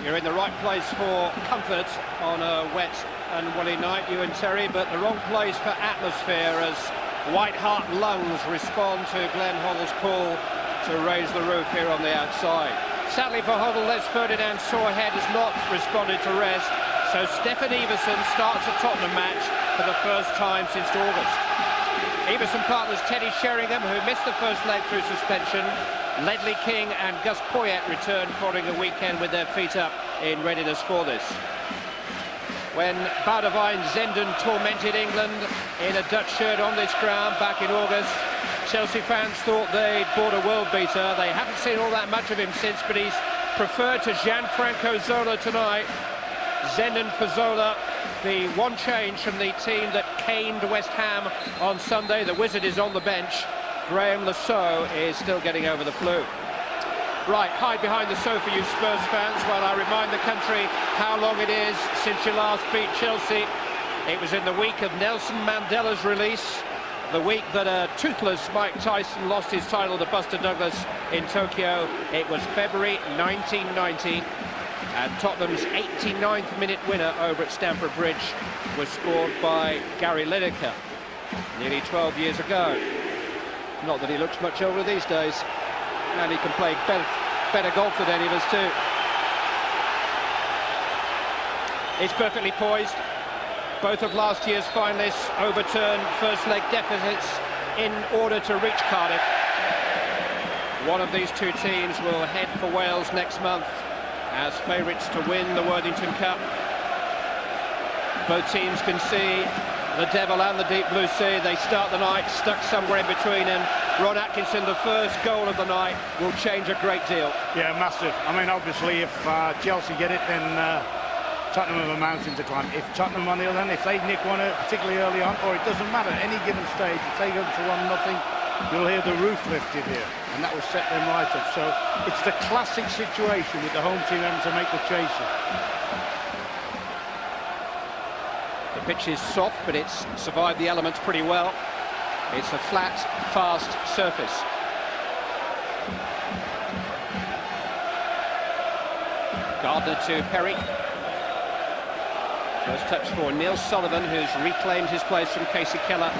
You're in the right place for comfort on a wet and woolly night, you and Terry, but the wrong place for atmosphere as White Hart lungs respond to Glenn Hoddle's call to raise the roof here on the outside. Sadly for Hoddle, Les Ferdinand's sore head has not responded to rest, so Stefan Iversen starts a Tottenham match for the first time since August. Iversen partners Teddy Sheringham, who missed the first leg through suspension. Ledley King and Gus Poyet returned following a weekend with their feet up in readiness for this. When Boudewijn Zenden tormented England in a Dutch shirt on this ground back in August, Chelsea fans thought they'd bought a world beater. They haven't seen all that much of him since, but he's preferred to Gianfranco Zola tonight. Zenden for Zola, the one change from the team that caned West Ham on Sunday. The Wizard is on the bench. Graham Lasso is still getting over the flu. Right, hide behind the sofa, you Spurs fans, while I remind the country how long it is since you last beat Chelsea. It was in the week of Nelson Mandela's release, the week that a toothless Mike Tyson lost his title to Buster Douglas in Tokyo. It was February 1990, and Tottenham's 89th minute winner over at Stamford Bridge was scored by Gary Lineker nearly 12 years ago. Not that he looks much older these days, and he can play better golf than any of us too. He's perfectly poised. Both of last year's finalists overturned first leg deficits in order to reach Cardiff. One of these two teams will head for Wales next month as favourites to win the Worthington Cup. Both teams can see the devil and the deep blue sea. They start the night stuck somewhere in between, and Ron Atkinson, the first goal of the night, will change a great deal. Yeah, massive. I mean, obviously, if Chelsea get it, then Tottenham have a mountain to climb. If Tottenham, on the other hand, if they nick one particularly early on, or it doesn't matter, any given stage, if they go to 1-0, you'll hear the roof lifted here, and that will set them right up. So it's the classic situation with the home team having to make the chaser. The pitch is soft, but it's survived the elements pretty well. It's a flat, fast surface. Gardner to Perry. First touch for Neil Sullivan, who's reclaimed his place from Casey Keller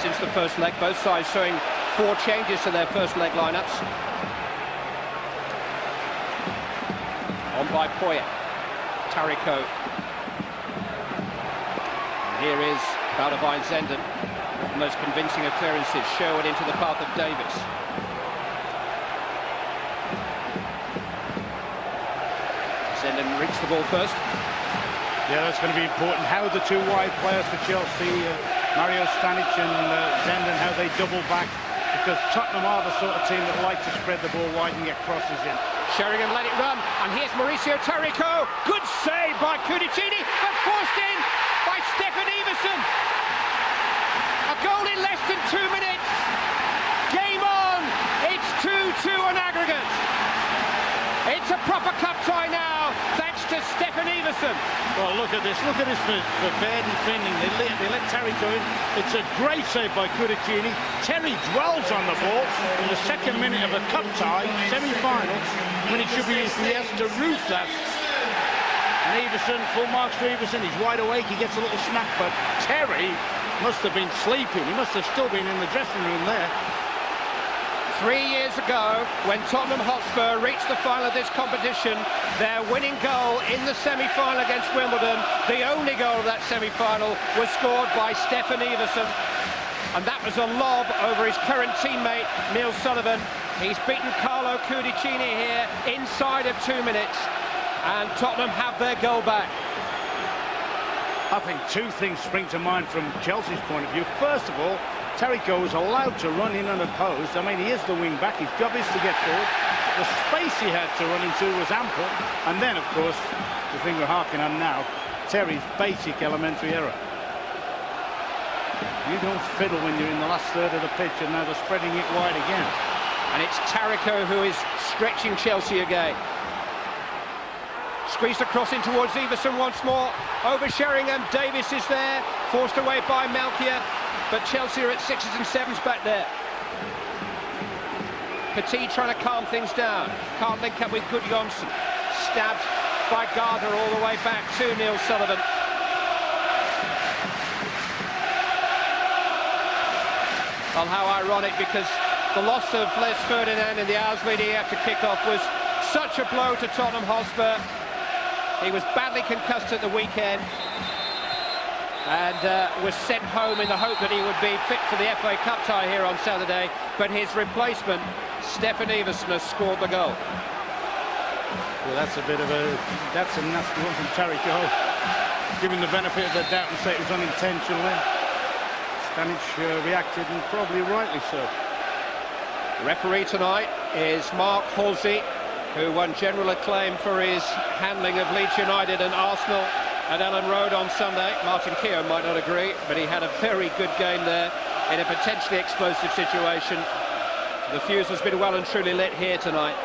since the first leg. Both sides showing 4 changes to their first leg lineups. On by Poyet. Taricco. Here is Boudewijn Zenden. The most convincing of clearances. Sherwood into the path of Davies. Zenden reached the ball first. Yeah, that's going to be important. How the two wide players for Chelsea, Mario Stanić and Zenden, how they double back, because Tottenham are the sort of team that like to spread the ball wide and get crosses in. Sheringham let it run, and here's Mauricio Taricco. Good save by Cudicini, but forced in by Stefan Iversen. A goal in less than 2 minutes. Game on. It's 2-2 on aggregate. It's a proper cup tie now, thanks to Stefan Iversen. Well, look at this for fair defending. They let Taricco in. It's a great save by Cudicini. Terry dwells on the ball in the second minute of a cup tie, semi-final, when it should be if he has to roof that. And Iversen, full marks for Iversen. He's wide awake, he gets a little snack, but Terry must have been sleeping. He must have still been in the dressing room there. 3 years ago, when Tottenham Hotspur reached the final of this competition, their winning goal in the semi-final against Wimbledon, the only goal of that semi-final, was scored by Stefan Iversen. And that was a lob over his current teammate, Neil Sullivan. He's beaten Carlo Cudicini here inside of 2 minutes. And Tottenham have their goal back. I think 2 things spring to mind from Chelsea's point of view. First of all, Taricco was allowed to run in unopposed. I mean, he is the wing-back. His job is to get forward. The space he had to run into was ample. And then, of course, the thing we're harking on now, Terry's basic elementary error. You don't fiddle when you're in the last third of the pitch, and now they're spreading it wide again. And it's Taricco who is stretching Chelsea again. Squeezed across in towards Iversen once more. Over Sheringham, Davies is there. Forced away by Melchiot. But Chelsea are at 6s and 7s back there. Petit trying to calm things down. Can't link up with Guðjohnsen. Stabbed by Gardner all the way back to Neil Sullivan. Well, how ironic, because the loss of Les Ferdinand in the hours leading up to kick-off was such a blow to Tottenham Hotspur. He was badly concussed at the weekend and was sent home in the hope that he would be fit for the FA Cup tie here on Saturday, but his replacement, Stefan Iversen, has scored the goal. Well, that's a nasty one from Taricco. Given the benefit of the doubt and say it was unintentional, Stanić reacted, and probably rightly so. Referee tonight is Mark Halsey, who won general acclaim for his handling of Leeds United and Arsenal at Ellen Road on Sunday. Martin Keown might not agree, but he had a very good game there in a potentially explosive situation. The fuse has been well and truly lit here tonight.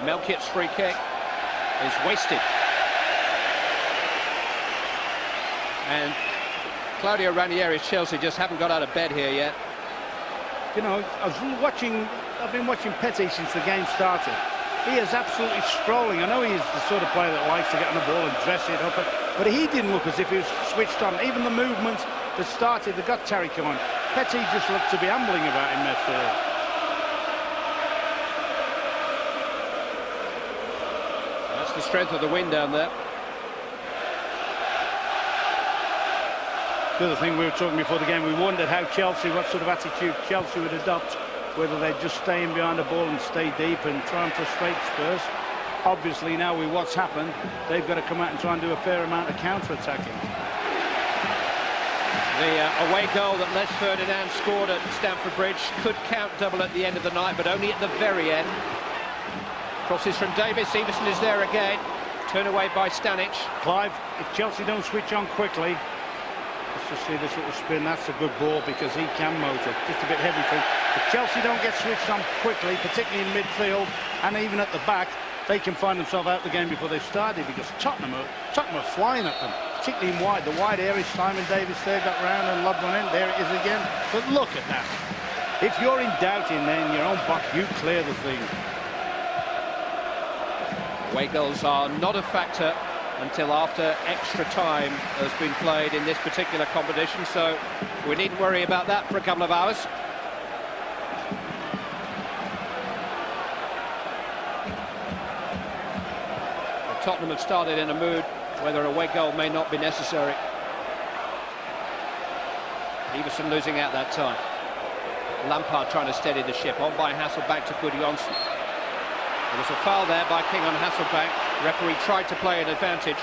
Melchiot's free kick is wasted. And Claudio Ranieri's Chelsea just haven't got out of bed here yet. You know, I've been watching Petit since the game started. He is absolutely strolling. I know he's the sort of player that likes to get on the ball and dress it up, but he didn't look as if he was switched on. Even the movements that started, that got Taricco on, Petit just looked to be ambling about in midfield. That's the strength of the wind down there. The other thing we were talking before the game, we wondered how what sort of attitude Chelsea would adopt, whether they'd just stay in behind the ball and stay deep and try and frustrate Spurs. Obviously now with what's happened, they've got to come out and try and do a fair amount of counter-attacking. The away goal that Les Ferdinand scored at Stamford Bridge could count double at the end of the night, but only at the very end. Crosses from Davies, Iversen is there again, turn away by Stanić. Clive, if Chelsea don't switch on quickly, let's just see this little spin. That's a good ball because he can motor. Just a bit heavy for him. If Chelsea don't get switched on quickly, particularly in midfield and even at the back, they can find themselves out the game before they started, because Tottenham are flying at them, particularly in wide. The wide area, Simon Davies there got round and lobbed one in. There it is again. But look at that. If you're in doubt in there in your own box, you clear the thing. Away goals are not a factor until after extra time has been played in this particular competition, so we needn't worry about that for a couple of hours. Tottenham have started in a mood where their away goal may not be necessary. Iversen losing out that time. Lampard trying to steady the ship, on by Hasselbaink to Guðjohnsen. There was a foul there by King on Hasselbaink. Referee tried to play an advantage.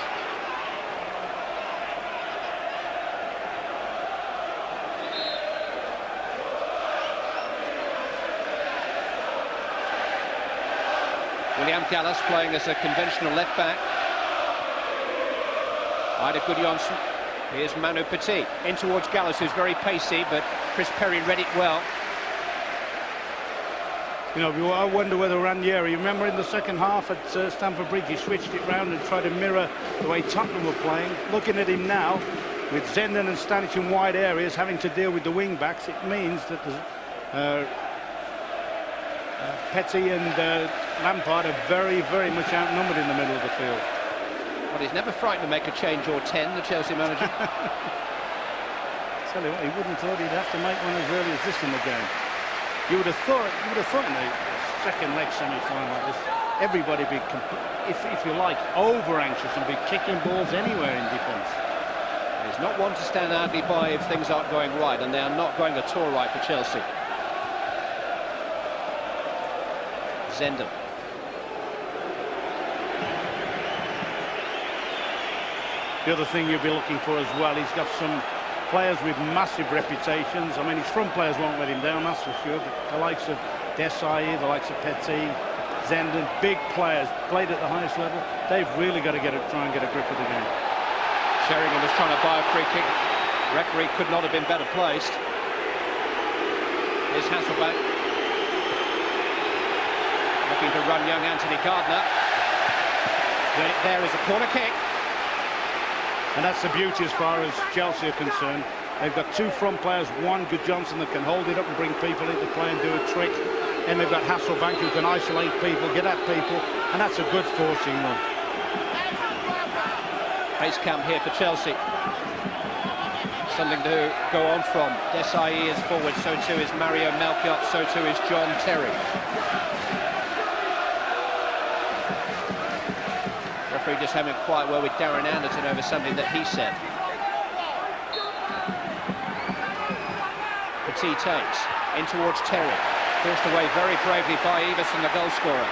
Gallas playing as a conventional left back. Ida Guðjohnsen. Here's Manu Petit in towards Gallas, who's very pacey, but Chris Perry read it well. You know, I wonder whether Ranieri, remember in the second half at Stamford Bridge, he switched it round and tried to mirror the way Tottenham were playing. Looking at him now, with Zenden and Stanić in wide areas having to deal with the wing backs, it means that Petit and Lampard are very, very much outnumbered in the middle of the field. Well, he's never frightened to make a change or 10, the Chelsea manager. Tell you what, he wouldn't have thought he'd have to make one as early as this in the game. You would have thought in the second leg semi-final like this, everybody be, if you like, over-anxious and be kicking balls anywhere in defence. He's not one to stand idly by if things aren't going right, and they are not going at all right for Chelsea. Zenden. The other thing you'll be looking for as well, he's got some players with massive reputations. I mean, his front players won't let him down, that's for sure. But the likes of Desailly, the likes of Petit, Zenden, big players, played at the highest level. They've really got to try and get a grip of the game. Sheringham was trying to buy a free kick. Referee could not have been better placed. Here's Hasselbaink. Looking to run young Anthony Gardner. There is a corner kick. And that's the beauty as far as Chelsea are concerned. They've got two front players, one Guðjohnsen that can hold it up and bring people into play and do a trick. And they've got Hasselbaink who can isolate people, get at people, and that's a good forcing run. Pace camp here for Chelsea. Something to go on from. Desailly is forward, so too is Mario Melchiot, so too is John Terry. Referee just having a quiet word with Darren Anderton over something that he said. Petit takes in towards Terry. Forced away very bravely by Iversen, the goal scorer.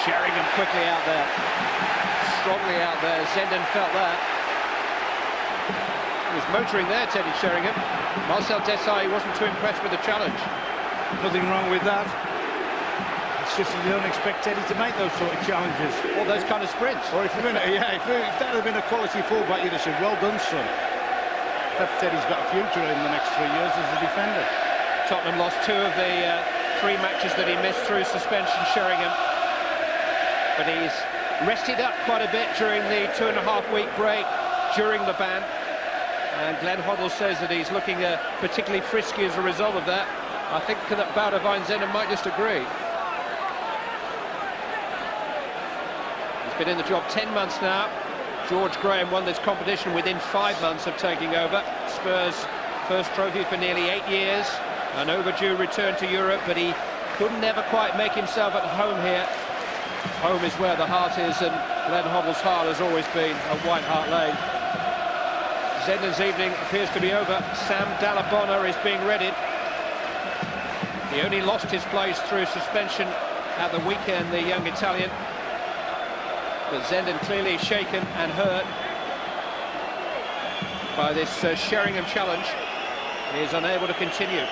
Sheringham quickly out there. Strongly out there. Zenden felt that. He was motoring there, Teddy Sheringham. Marcel Desailly wasn't too impressed with the challenge. Nothing wrong with that. It's just you don't expect Teddy to make those sort of challenges. All those kind of sprints. Or if that had been a quality fullback, you'd have said, well done, son. Perhaps Teddy's got a future in the next 3 years as a defender. Tottenham lost 2 of the 3 matches that he missed through suspension, Sheringham. But he's rested up quite a bit during the 2.5-week break during the ban. And Glenn Hoddle says that he's looking particularly frisky as a result of that. I think that Zenden might just agree. He's been in the job 10 months now. George Graham won this competition within 5 months of taking over. Spurs' first trophy for nearly 8 years. An overdue return to Europe, but he couldn't ever quite make himself at home here. Home is where the heart is, and Glenn Hoddle's heart has always been at White Hart Lane. Zenden's evening appears to be over. Sam Dalla Bona is being readied. He only lost his place through suspension at the weekend, the young Italian. But Zenden clearly shaken and hurt by this Sheringham challenge. He is unable to continue.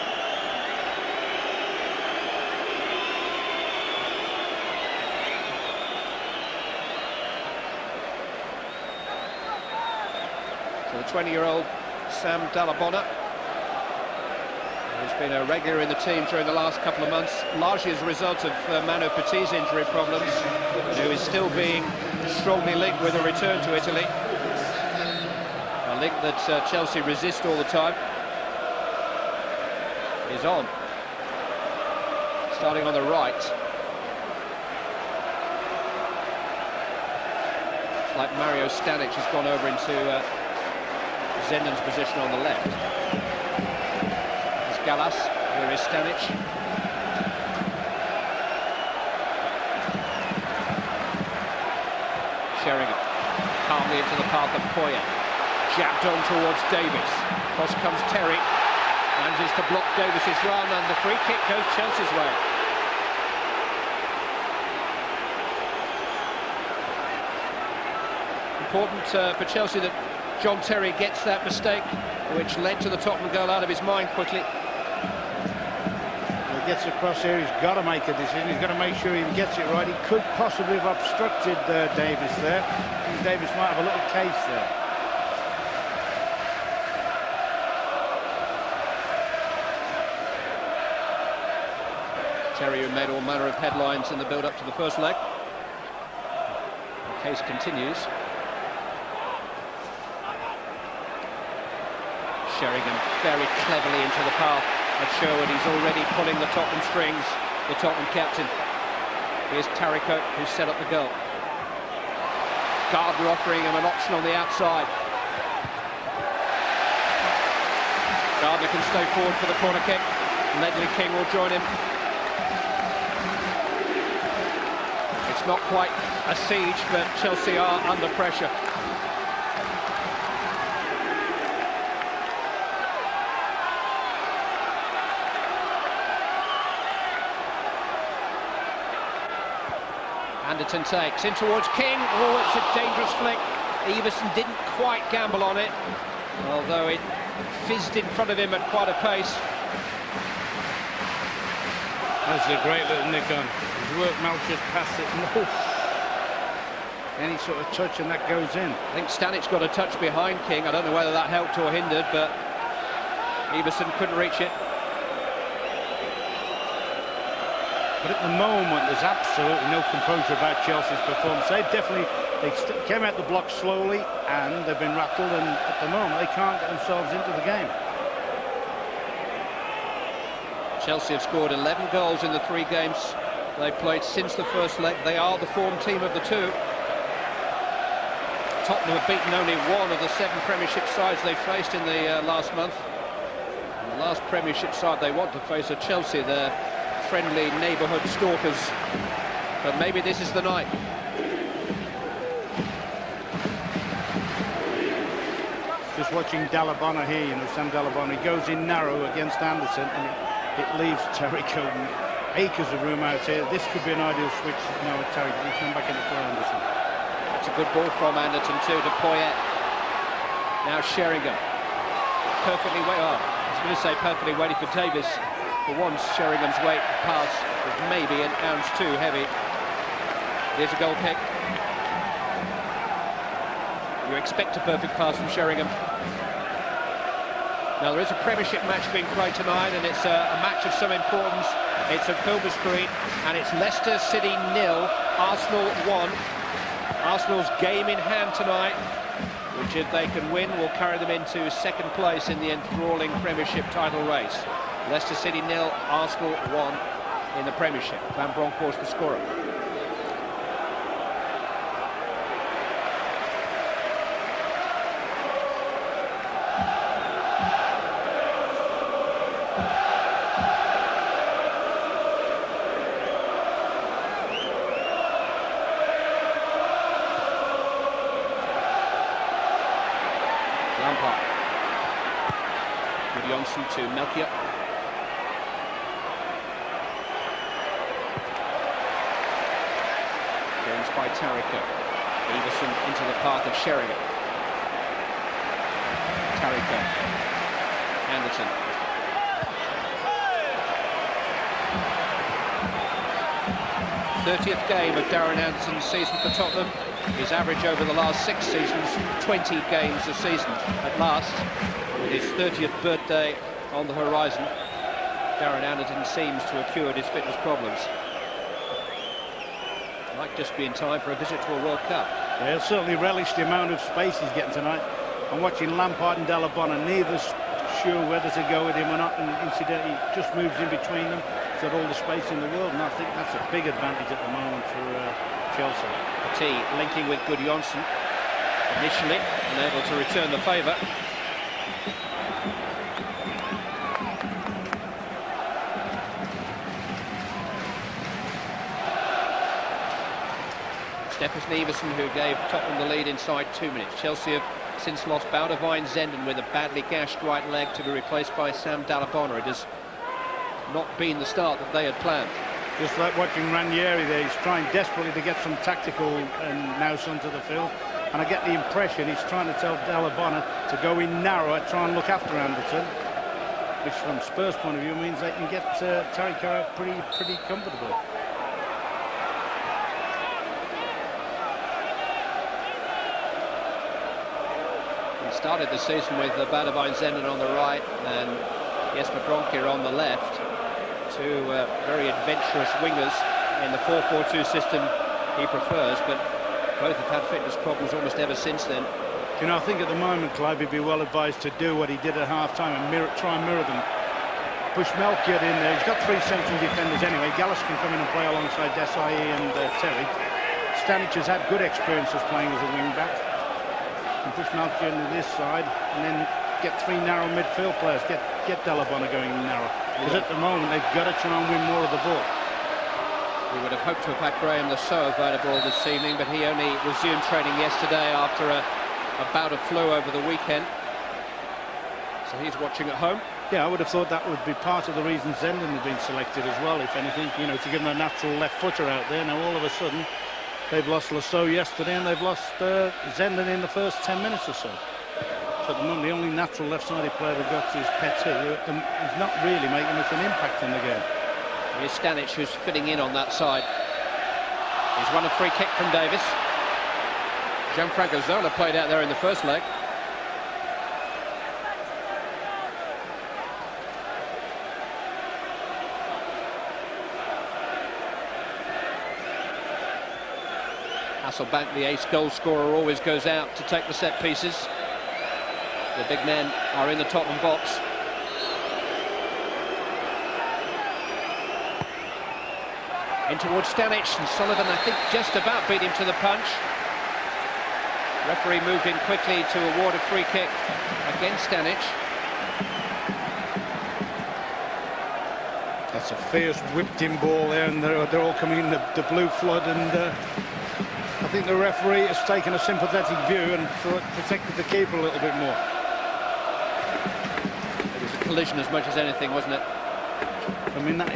So the 20-year-old Sam Dalla Bona, who's been a regular in the team during the last couple of months, largely as a result of Manu Petit's injury problems, and who is still being strongly linked with a return to Italy. A link that Chelsea resist all the time. Is on. Starting on the right. It's like Mario Stanić has gone over into Zenden's position on the left. There's Gallas, here is Stanić. Sheringham, calmly into the path of Poyet. Jabbed on towards Davies. Cross comes Terry. Manages to block Davies' run, and the free kick goes Chelsea's way. Important for Chelsea that John Terry gets that mistake, which led to the Tottenham goal, out of his mind quickly. When he gets across here, he's got to make a decision. He's got to make sure he gets it right. He could possibly have obstructed Davies there. I think Davies might have a little case there. Terry, who made all manner of headlines in the build-up to the first leg. The case continues. Sheringham very cleverly into the path of Sherwood. He's already pulling the Tottenham strings, the Tottenham captain. Here's Taricco, who set up the goal. Gardner offering him an option on the outside. Gardner can stay forward for the corner kick. Ledley King will join him. It's not quite a siege, but Chelsea are under pressure. Anderton takes in towards King. Oh, it's a dangerous flick. Iversen didn't quite gamble on it, although it fizzed in front of him at quite a pace. That's a great little nick on. His work, Melchiot past it. No. Any sort of touch and that goes in. I think Stanić got a touch behind King. I don't know whether that helped or hindered, but Iversen couldn't reach it. But at the moment, there's absolutely no composure about Chelsea's performance. They've definitely They came out the block slowly, and they've been rattled, and at the moment they can't get themselves into the game. Chelsea have scored 11 goals in the 3 games they've played since the first leg. They are the form team of the 2. Tottenham have beaten only 1 of the 7 Premiership sides they faced in the last month. And the last Premiership side they want to face are Chelsea, their friendly neighbourhood stalkers. But maybe this is the night. Just watching Dalla Bona here, you know, Sam Dalla Bona, he goes in narrow against Anderton, and it leaves Taricco acres of room out here. This could be an ideal switch now with Taricco. He'll come back in for Anderton. It's a good ball from Anderton too to Poyet. Now Sheringham. Perfectly I was going to say perfectly waiting for Davies. For once, Sheringham's weight pass was maybe an ounce too heavy. Here's a goal kick. You expect a perfect pass from Sheringham. Now there is a Premiership match being played tonight, and it's a match of some importance. It's at Filbert Street, and it's Leicester City 0, Arsenal 1. Arsenal's game in hand tonight, which if they can win will carry them into 2nd place in the enthralling Premiership title race. Leicester City 0, Arsenal 1 in the Premiership. Van Bronckhorst the scorer. Lampard. Guðjohnsen to Melchiot. Gains by Taricco. Iversen into the path of Sheringham. Taricco. Anderton. '30th game of Darren Anderton's season for Tottenham. His average over the last 6 seasons, 20 games a season. At last, with his 30th birthday on the horizon, Darren Anderton seems to have cured his fitness problems. Might just be in time for a visit to a World Cup. Yeah, certainly relish the amount of space he's getting tonight. I'm watching Lampard and Dalla Bona, neither's sure whether to go with him or not, and incidentally just moves in between them. He's got all the space in the world, and I think that's a big advantage at the moment for Chelsea. Petit linking with Guðjohnsen initially, unable to return the favour. Stefan Iversen, who gave Tottenham the lead inside 2 minutes. Chelsea have since lost Zenden with a badly gashed right leg to be replaced by Sam Dalla Bona. It has not been the start that they had planned. Just like watching Ranieri there, he's trying desperately to get some tactical nous onto the field, and I get the impression he's trying to tell Dalla Bona to go in narrow, try and look after Anderton, which from Spurs' point of view means they can get Taricco out pretty comfortably. He started the season with Zenden on the right and Jesper Bronkier on the left. 2 very adventurous wingers in the 4-4-2 system he prefers, but both have had fitness problems almost ever since then. You know, I think at the moment, Clive, he'd be well advised to do what he did at half-time and try and mirror them. Push Melchiot in there. He's got 3 central defenders anyway. Gallas can come in and play alongside Desailly and Terry. Stanić has had good experiences playing as a wing-back. And push Melchiot into this side, and then get 3 narrow midfield players. Get Dalla Bona going narrow. Because at the moment they've got to try and win more of the ball. We would have hoped to have had Graham Lasso available this evening, but he only resumed training yesterday after a bout of flu over the weekend. So he's watching at home. Yeah, I would have thought that would be part of the reason Zenden had been selected as well, if anything, you know, to give him a natural left footer out there. Now all of a sudden they've lost Lasso yesterday, and they've lost Zenden in the first 10 minutes or so. So at the moment, the only natural left-sided player they've got is Petit, who is not really making much an impact in the game. Here's Stanić, who's fitting in on that side. He's won a free kick from Davies. Gianfranco Zola played out there in the first leg. Hasselbaink, the ace goal scorer, always goes out to take the set pieces. The big men are in the Tottenham box. In towards Stanić, and Sullivan, I think, just about beat him to the punch. Referee moved in quickly to award a free kick against Stanić. That's a fierce whipped-in ball there, and they're all coming in the blue flood, and I think the referee has taken a sympathetic view and protected the keeper a little bit more. It was a collision as much as anything, wasn't it? I mean, that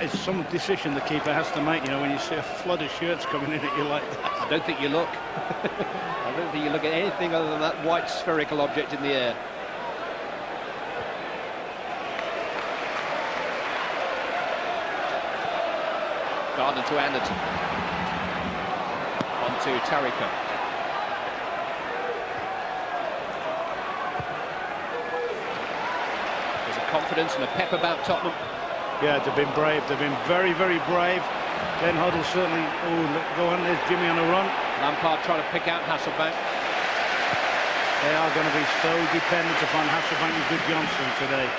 is some decision the keeper has to make, you know, when you see a flood of shirts coming in at you like that. I don't think you look. I don't think you look at anything other than that white spherical object in the air. Gardner to Anderton. On to Taricco. There's a confidence and a pep about Tottenham. Yeah, they've been brave. They've been very, very brave. Glenn Hoddle certainly. Oh, go on, there's Jimmy on a run. Lampard trying to pick out Hasselbaink. They are going to be so dependent upon Hasselbaink and Guðjohnsen today.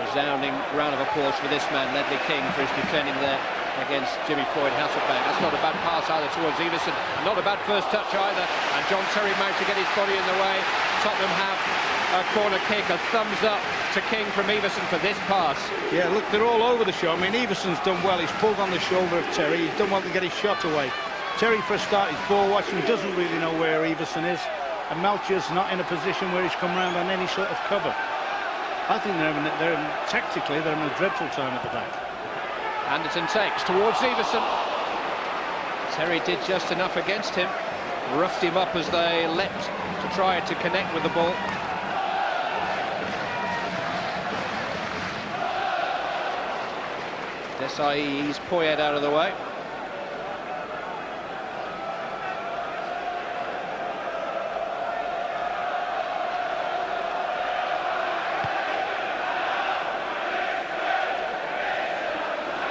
Resounding round of applause for this man, Ledley King, for his defending there against Jimmy Floyd Hasselbaink. That's not a bad pass either towards Iversen. Not a bad first touch either. And John Terry managed to get his body in the way. Tottenham have a corner kick, a thumbs up to King from Iversen for this pass. Yeah, look, they're all over the show. I mean, Iversen's done well. He's pulled on the shoulder of Terry. He's done well to get his shot away. Terry, for a start, is ball watching, doesn't really know where Iversen is. And Melchiot's not in a position where he's come round on any sort of cover. I think tactically, they're in a dreadful time at the back. Anderton takes towards Iversen. Terry did just enough against him. Roughed him up as they leapt to try to connect with the ball. Desailly eased Poyet out of the way.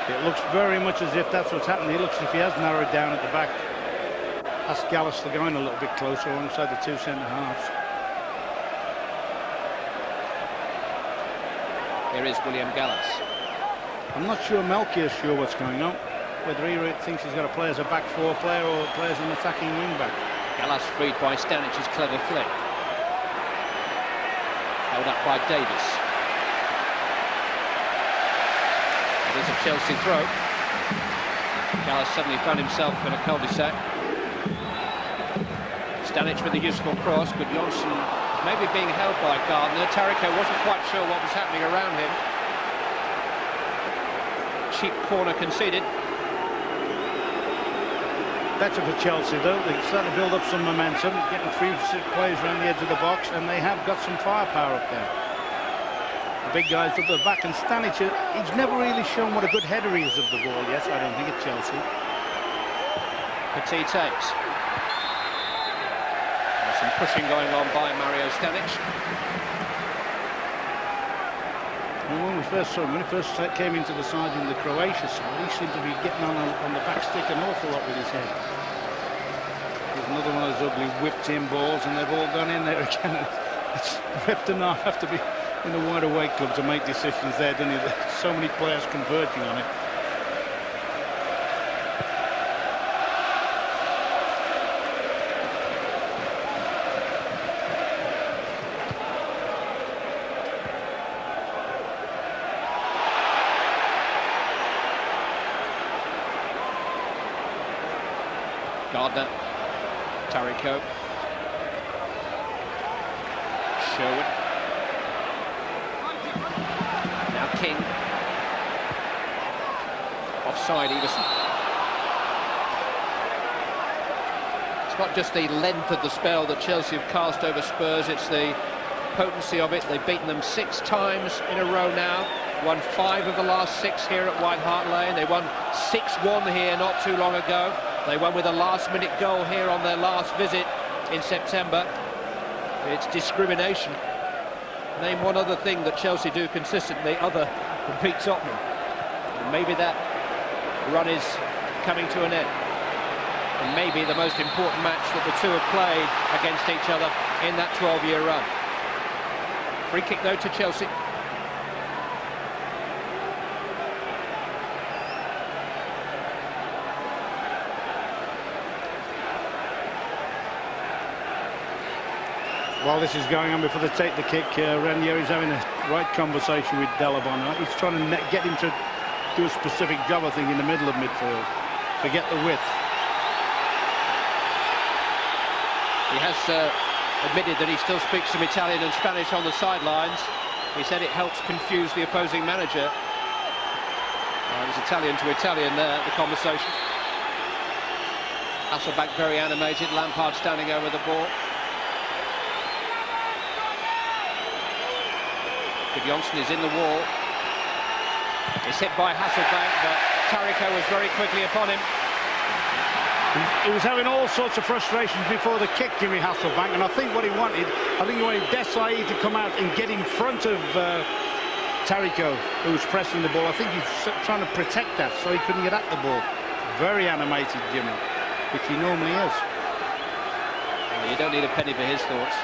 It looks very much as if that's what's happened. He looks as if he has narrowed down at the back. That's Gallas to go in a little bit closer alongside the two centre-halves. Here is William Gallas. I'm not sure Melchiot's sure what's going on. Whether he thinks he's got to play as a back four player or play as an attacking wing-back. Gallas freed by Stanić's clever flick. Held up by Davies. It is a Chelsea throw. Gallas suddenly found himself in a cul-de-sac. Stanić with a useful cross. Guðjohnsen maybe being held by Gardner. Taricco wasn't quite sure what was happening around him. Cheap corner conceded. Better for Chelsea though. They started to build up some momentum, getting 3 players around the edge of the box, and they have got some firepower up there. The big guys up the back, and Stanić, he's never really shown what a good header he is of the ball yet, I don't think, at Chelsea. Petit takes. There's some pushing going on by Mario Stanić. And when we first saw him, when he first came into the side in the Croatia side, he seemed to be getting on the back stick an awful lot with his head. There's another one of those ugly whipped-in balls, and they've all gone in there again. It's Rep and half have to be in the wider weight club to make decisions there, don't you? There's so many players converging on it. Gardner, Taricco, Sherwood, now King, offside Iversen. It's not just the length of the spell that Chelsea have cast over Spurs, it's the potency of it. They've beaten them 6 times in a row now, won 5 of the last 6 here at White Hart Lane. They won 6-1 here not too long ago. They won with a last-minute goal here on their last visit in September. It's discrimination. Name one other thing that Chelsea do consistently other than beat Tottenham. And maybe that run is coming to an end. and maybe the most important match that the two have played against each other in that 12-year run. Free kick though to Chelsea. While this is going on, before they take the kick, Ranieri is having a right conversation with Dalla Bona. He's trying to get him to do a specific job, I think, in the middle of midfield to get the width. He has admitted that he still speaks some Italian and Spanish on the sidelines. He said it helps confuse the opposing manager. It was Italian to Italian there, the conversation. Hasselbaink very animated, Lampard standing over the ball. Guðjohnsen is in the wall. It's hit by Hasselbaink, but Taricco was very quickly upon him. He was having all sorts of frustrations before the kick, Jimmy Hasselbaink, and I think what he wanted, Desailly to come out and get in front of Taricco, who was pressing the ball. I think he's trying to protect that so he couldn't get at the ball. Very animated, Jimmy, which he normally is. Well, you don't need a penny for his thoughts.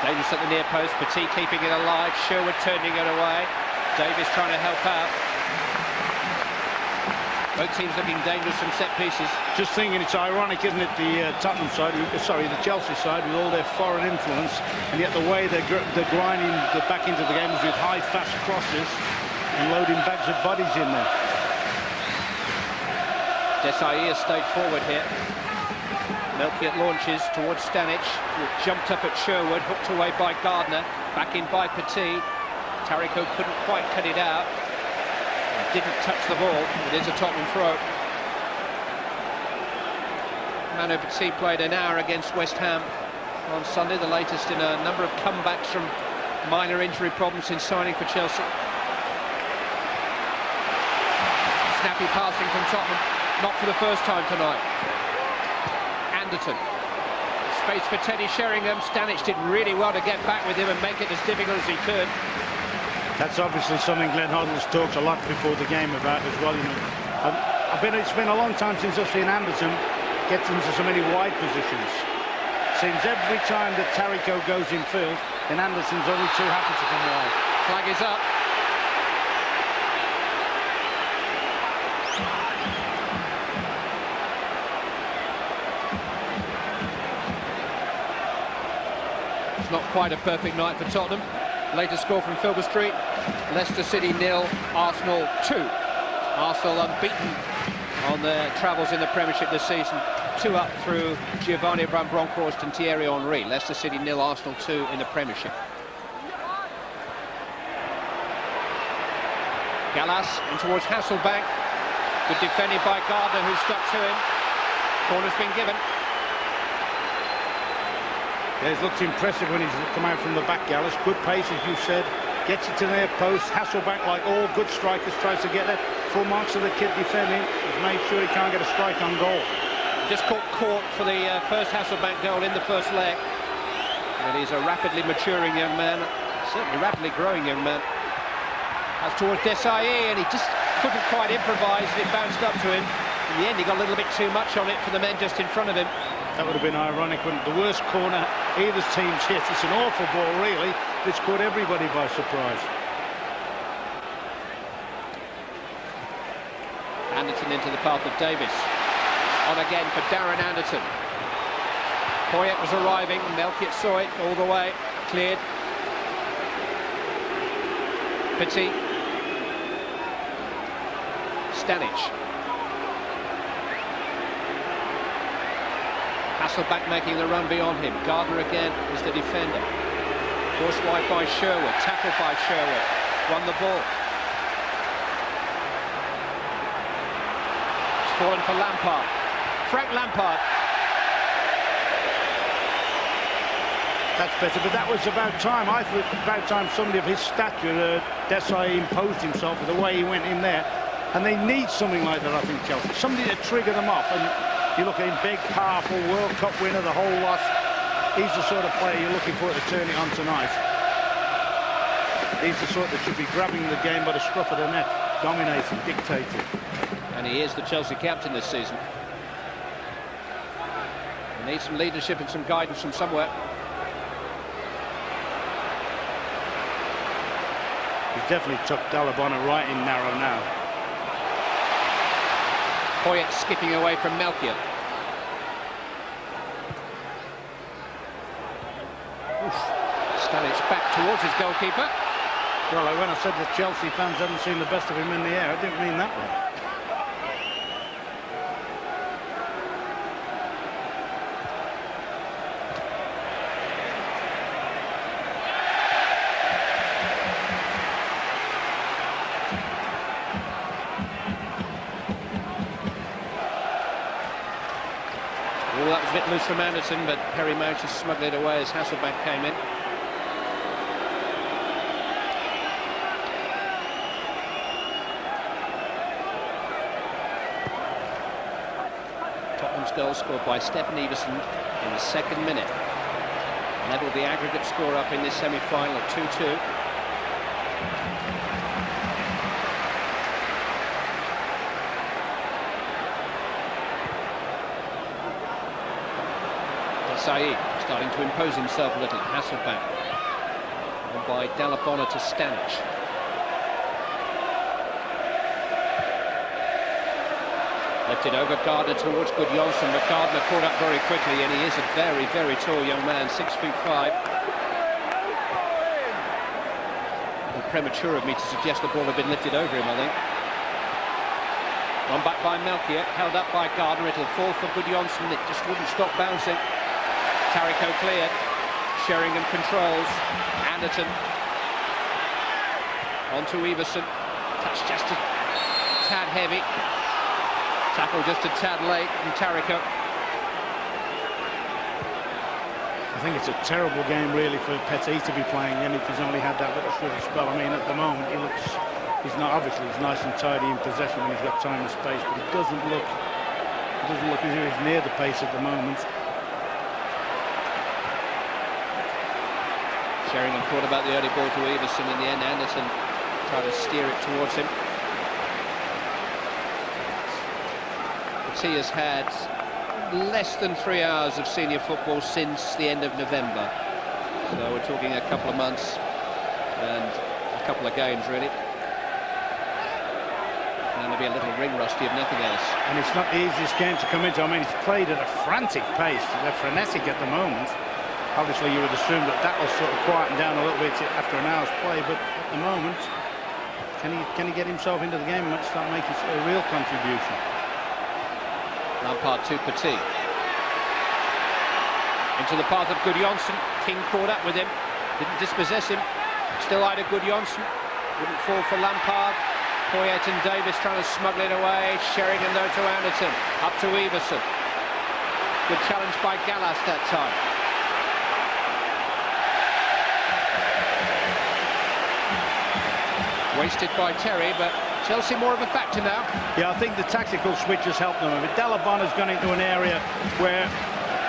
Davies at the near post, Petit keeping it alive, Sherwood turning it away, Davies trying to help out. Both teams looking dangerous from set pieces. Just thinking it's ironic, isn't it, the Tottenham side, the Chelsea side, with all their foreign influence, and yet the way they're grinding back into the game is with high, fast crosses and loading bags of bodies in there. Desailly has stayed forward here. Melchiot launches towards Stanić, who jumped up at Sherwood, hooked away by Gardner, back in by Petit. Taricco couldn't quite cut it out. Didn't touch the ball. It is a Tottenham throw. Manu Petit played an hour against West Ham on Sunday, the latest in a number of comebacks from minor injury problems since signing for Chelsea. Snappy passing from Tottenham, not for the first time tonight. Anderton. Space for Teddy Sheringham. Stanić did really well to get back with him and make it as difficult as he could. That's obviously something Glenn Hoddle's talked a lot before the game about as well. You know, it's been a long time since I've seen Anderton get into so many wide positions. Seems every time that Taricco goes in field, then Anderton's only too happy to come wide. Flag is up. It's not quite a perfect night for Tottenham. Latest score from Filbert Street, Leicester City 0, Arsenal 2. Arsenal unbeaten on their travels in the Premiership this season. 2 up through Giovanni van Bronckhorst and Thierry Henry. Leicester City 0, Arsenal 2 in the Premiership. Gallas in towards Hasselbaink. Good defending by Gardner, who stuck to him. Corner's been given. Yeah, he's looked impressive when he's come out from the back, Gallas. Good pace, as you said. Gets it to their post. Hasselbaink, like all good strikers, tries to get there. Full marks of the kid defending. He's made sure he can't get a strike on goal. Just caught for the first Hasselbaink goal in the first leg. But he's a rapidly maturing young man. Certainly rapidly growing young man. That's towards Desailly, and he just couldn't quite improvise. It bounced up to him. In the end, he got a little bit too much on it for the men just in front of him. That would have been ironic when the worst corner either team's hit. It's an awful ball, really. It's caught everybody by surprise. Anderton into the path of Davies. On again for Darren Anderton. Poyet was arriving. Melchiot saw it all the way. Cleared. Petit. Stanić. Hasselbaink making the run beyond him. Gardner again is the defender. Forced wide by Sherwood. Tackled by Sherwood. Won the ball. It's fallen for Lampard. Frank Lampard. That's better, but that was about time. I thought it was about time somebody of his stature, Desailly, imposed himself with the way he went in there. And they need something like that, I think, Chelsea. Somebody to trigger them off. And you look at him, big, powerful, World Cup winner, the whole lot. He's the sort of player you're looking for to turn it on tonight. He's the sort that should be grabbing the game by the scruff of the neck, dominating, dictating. And he is the Chelsea captain this season. They need some leadership and some guidance from somewhere. He's definitely took Dalla Bona right in narrow now. Poyet skipping away from Melchiot. Stanić back towards his goalkeeper. Well, when I said that Chelsea fans hadn't seen the best of him in the air, I didn't mean that one. Oh, that was a bit loose from Anderton, but Perry managed to smuggle it away as Hasselbaink came in. Tottenham's goal scored by Stefan Iversen in the 2nd minute. Levelled the aggregate score up in this semi-final at 2-2. Desailly starting to impose himself a little. Hasselbaink. And by Dalla Bona to Stanić. Lifted over Gardner towards Guðjohnsen, but Gardner caught up very quickly, and he is a very, very tall young man, 6'5". And premature of me to suggest the ball had been lifted over him, I think. One back by Melchiot, held up by Gardner. It'll fall for Guðjohnsen. It just wouldn't stop bouncing. Taricco cleared. Sheringham controls. Anderton. On to Iversen. Touch just a tad heavy. Tackle just a tad late from Taricco. I think it's a terrible game, really, for Petit to be playing in if he's only had that little short spell. I mean, at the moment, he's not, obviously, he's nice and tidy in possession when he's got time and space, but it doesn't look as if he's near the pace at the moment. Sheringham thought about the early ball to Iversen. In the end, Anderton tried to steer it towards him. Petit has had less than 3 hours of senior football since the end of November. So we're talking a couple of months and a couple of games, really. And there'll be a little ring rusty if nothing else. And it's not the easiest game to come into. I mean, it's played at a frantic pace. They're frenetic at the moment. Obviously, you would assume that will sort of quieten down a little bit after an hour's play, but at the moment, can he get himself into the game and start making a real contribution? Lampard to Petit. Into the path of Guðjohnsen. King caught up with him. Didn't dispossess him. Still eyed Guðjohnsen. Wouldn't fall for Lampard. Poyet and Davies trying to smuggle it away. Sheringham though to Anderton. Up to Iversen. Good challenge by Gallas that time. Wasted by Terry, but Chelsea more of a factor now. Yeah, I think the tactical switch has helped them a bit. Dalla Bona's gone into an area where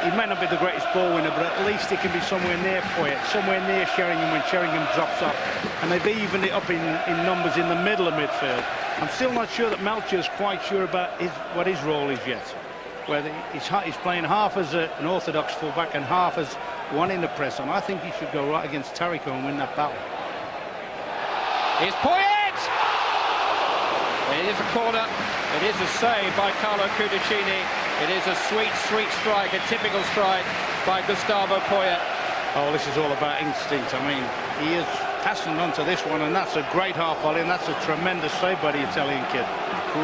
he may not be the greatest ball winner, but at least he can be somewhere near Poyet, somewhere near Sheringham when Sheringham drops off. And they've evened it up in numbers in the middle of midfield. I'm still not sure that Melchiot's quite sure about what his role is yet. Whether he's playing half as an orthodox fullback and half as one in the press. And I think he should go right against Taricco and win that battle. Here's Poyet! It is a corner. It is a save by Carlo Cudicini. It is a sweet, sweet strike, a typical strike by Gustavo Poyet. Oh, this is all about instinct. I mean, he is passing on to this one, and that's a great half volley, and that's a tremendous save by the Italian kid.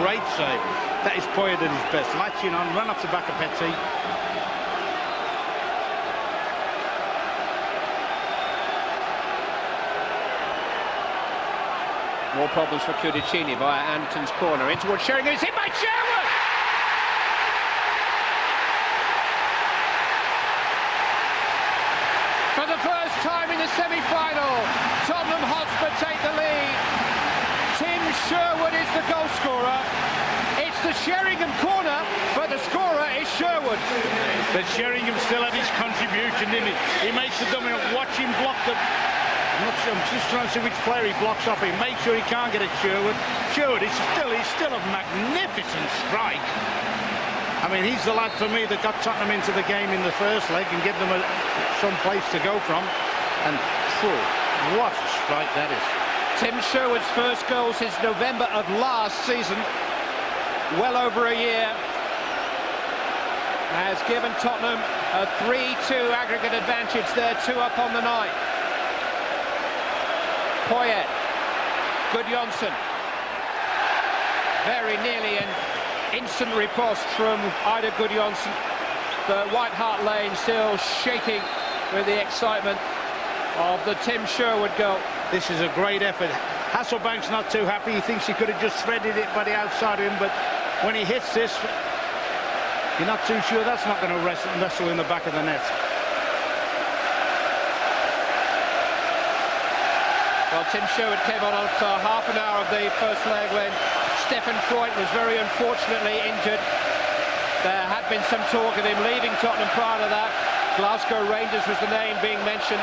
Great save. That is Poyet at his best. Latching on, run off the back of Petit. More problems for Cudicini via Anderton's corner. In towards Sheringham. It's hit by Sherwood! For the first time in the semi-final, Tottenham Hotspur take the lead. Tim Sherwood is the goal scorer. It's the Sheringham corner, but the scorer is Sherwood. But Sheringham still had his contribution, didn't he? He makes the dummy up. Watch him block the... I'm just trying to see which player he blocks off. He makes sure he can't get it. Sherwood is still a magnificent strike. I mean, he's the lad for me that got Tottenham into the game in the first leg and give them some place to go from. And what a strike that is. Tim Sherwood's first goal since November of last season, well over a year, has given Tottenham a 3-2 aggregate advantage. They're 2 up on the night. Poyet, Guðjohnsen, very nearly an instant riposte from Guðjohnsen, but White Hart Lane still shaking with the excitement of the Tim Sherwood goal. This is a great effort. Hasselbank's not too happy. He thinks he could have just threaded it by the outside of him, but when he hits this, you're not too sure that's not going to wrestle in the back of the net. Well, Tim Sherwood came on after half an hour of the first leg when Stefan Freund was very unfortunately injured. There had been some talk of him leaving Tottenham prior to that. Glasgow Rangers was the name being mentioned.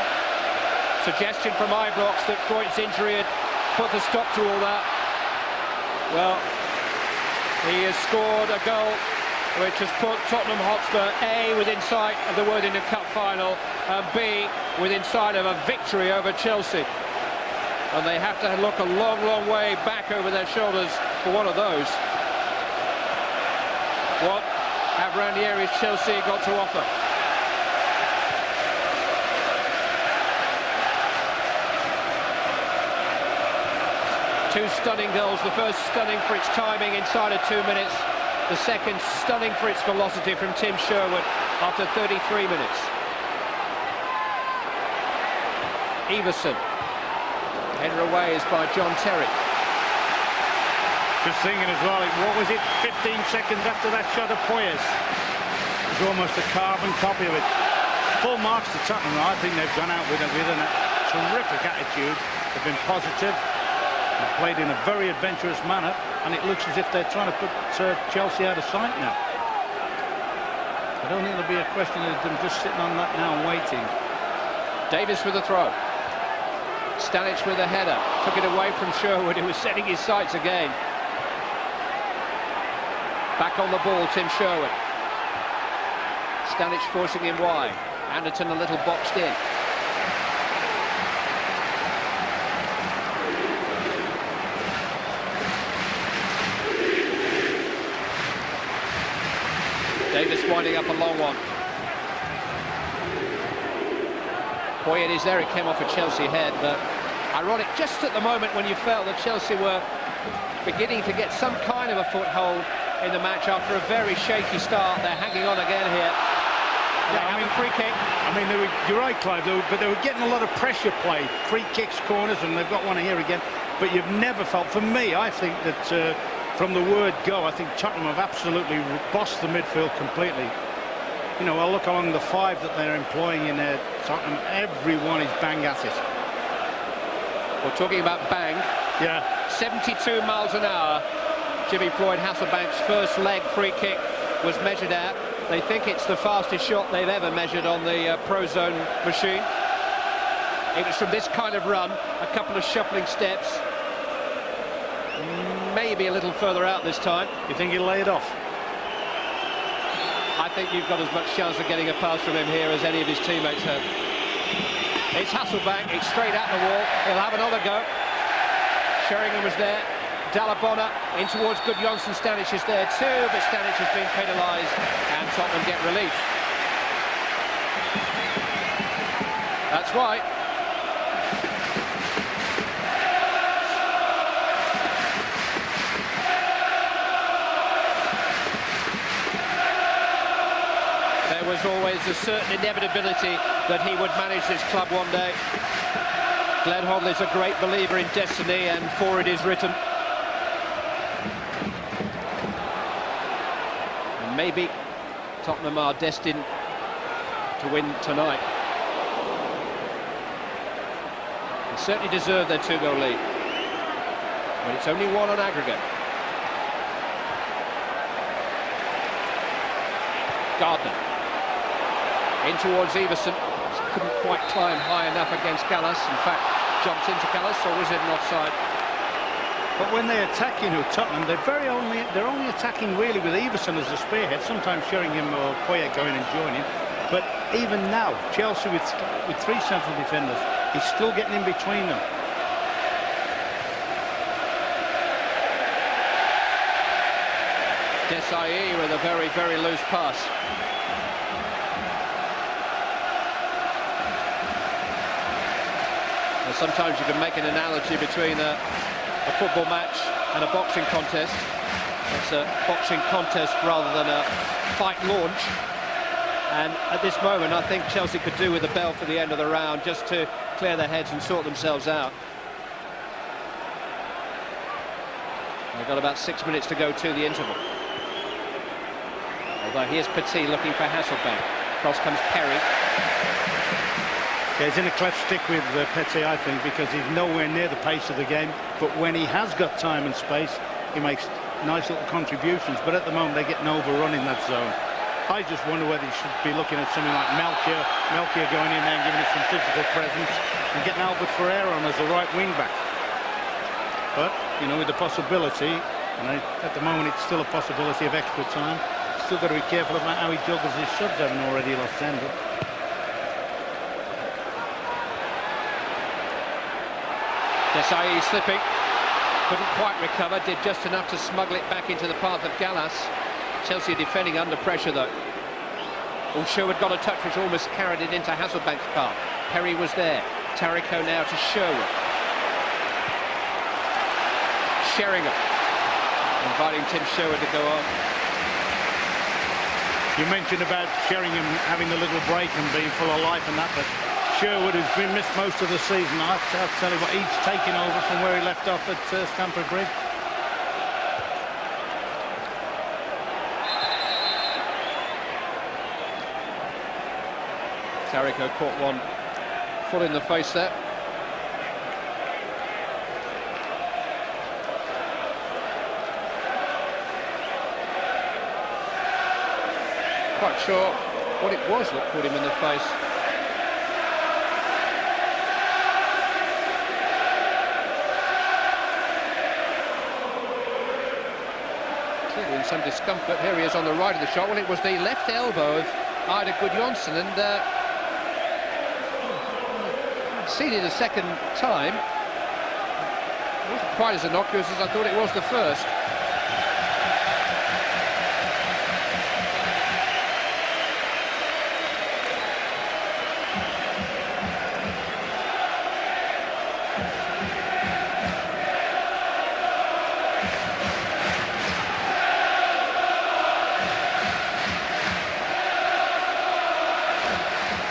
Suggestion from Ibrox that Freund's injury had put a stop to all that. Well, he has scored a goal which has put Tottenham Hotspur A within sight of the Worthington Cup final and B within sight of a victory over Chelsea. And they have to look a long, long way back over their shoulders for one of those. What have Ranieri's Chelsea got to offer? Two stunning goals. The first stunning for its timing inside of 2 minutes. The second stunning for its velocity from Tim Sherwood after 33 minutes. Iversen. Header away is by John Terry. Just thinking as well, what was it, 15 seconds after that shot of Poyet? It was almost a carbon copy of it. Full marks to Tottenham. I think they've gone out with a terrific attitude. They've been positive. They've played in a very adventurous manner, and it looks as if they're trying to put Chelsea out of sight now. I don't think there'll be a question of them just sitting on that now and waiting. Davies with a throw. Stanić with a header. Took it away from Sherwood, who was setting his sights again. Back on the ball, Tim Sherwood. Stanić forcing him wide. Anderton a little boxed in. Davies winding up a long one. Poyet is there, it came off a Chelsea head, but ironic, just at the moment when you felt that Chelsea were beginning to get some kind of a foothold in the match after a very shaky start. They're hanging on again here. Yeah, I mean, free kick. I mean, you're right, Clive, but they were getting a lot of pressure play, free kicks, corners, and they've got one here again. But you've never felt, for me, I think that from the word go, I think Tottenham have absolutely bossed the midfield completely. You know, I look along the 5 that they're employing in there, Tottenham, everyone is bang at it. We're talking about bang. Yeah. 72 miles an hour. Jimmy Floyd Hasselbank's first leg free kick was measured at. They think it's the fastest shot they've ever measured on the Prozone machine. It was from this kind of run, a couple of shuffling steps. Maybe a little further out this time. You think he'll lay it off? I think you've got as much chance of getting a pass from him here as any of his teammates have. It's Hasselbaink, it's straight at the wall. He'll have another go. Sheringham was there. Dalla Bona in towards Guðjohnsen. Stanić is there too, but Stanić has been penalised and Tottenham get relief. That's right. There was always a certain inevitability that he would manage this club one day. Glenn Hoddle is a great believer in destiny, and for it is written. And maybe Tottenham are destined to win tonight. They certainly deserve their 2-goal lead. But it's only 1 on aggregate. Gardner. In towards Iversen. Couldn't quite climb high enough against Gallas. In fact, jumps into Gallas, or was it an offside? But when they attack, you know, Tottenham, they're only attacking really with Iversen as the spearhead. Sometimes Sheringham or Poyet going and joining. But even now, Chelsea with 3 central defenders, he's still getting in between them. Desailly with a very, very loose pass. Well, sometimes you can make an analogy between a football match and a boxing contest. It's a boxing contest rather than a fight launch. And at this moment, I think Chelsea could do with a bell for the end of the round just to clear their heads and sort themselves out. They've got about 6 minutes to go to the interval. Although here's Petit looking for Hasselbaink. Cross comes Perry. Yeah, he's in a cleft stick with Petit, I think, because he's nowhere near the pace of the game. But when he has got time and space, he makes nice little contributions. But at the moment, they're getting overrun in that zone. I just wonder whether he should be looking at something like Melchiot going in there and giving it some physical presence, and getting Albert Ferreira on as a right wing back. But, you know, with the possibility, and at the moment it's still a possibility of extra time, still got to be careful about how he juggles his subs, having already lost Zenden. Desailly slipping, couldn't quite recover, did just enough to smuggle it back into the path of Gallas. Chelsea defending under pressure though. Oh, Sherwood got a touch which almost carried it into Hasselbank's path. Perry was there. Taricco now to Sherwood. Sheringham inviting Tim Sherwood to go on. You mentioned about Sheringham having the little break and being full of life and that, but Sherwood, who's been missed most of the season, I'll tell you what, he's taking over from where he left off at Stamford Bridge. Taricco caught one full in the face there. Quite sure what it was that caught him in the face. Clearly in some discomfort. Here he is on the right of the shot. Well, it was the left elbow of Guðjohnsen, and seen it a second time. It wasn't quite as innocuous as I thought it was the first.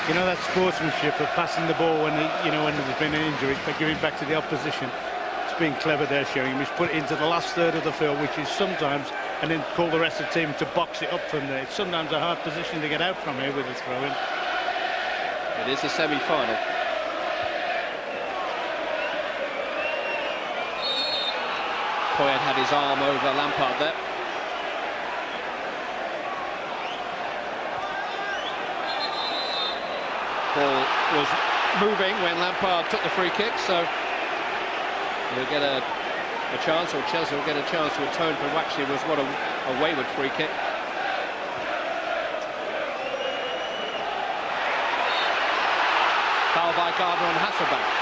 You know, that sportsmanship of passing the ball when when there's been an injury, but giving back to the opposition. It's been clever there, Sheringham. He's put it into the last third of the field, which is sometimes, and then call the rest of the team to box it up from there. It's sometimes a hard position to get out from here with a throw-in. It is a semi-final. Poyet had his arm over Lampard there. Ball was moving when Lampard took the free kick, so he'll get a chance, or Chelsea will get a chance to atone for what actually was a wayward free kick. Foul by Gardner on Hasselbaink.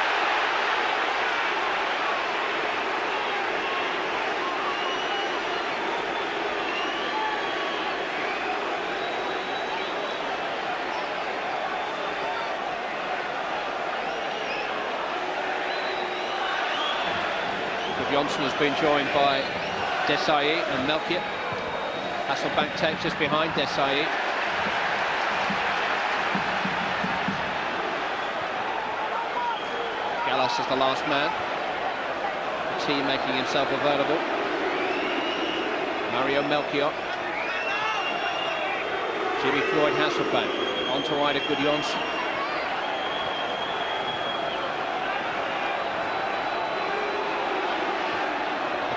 Guðjohnsen has been joined by Desailly and Melchiot. Hasselbaink takes just behind Desailly. Gallas is the last man. Petit making himself available. Mario Melchiot. Jimmy Floyd Hasselbaink. On to right of Guðjohnsen.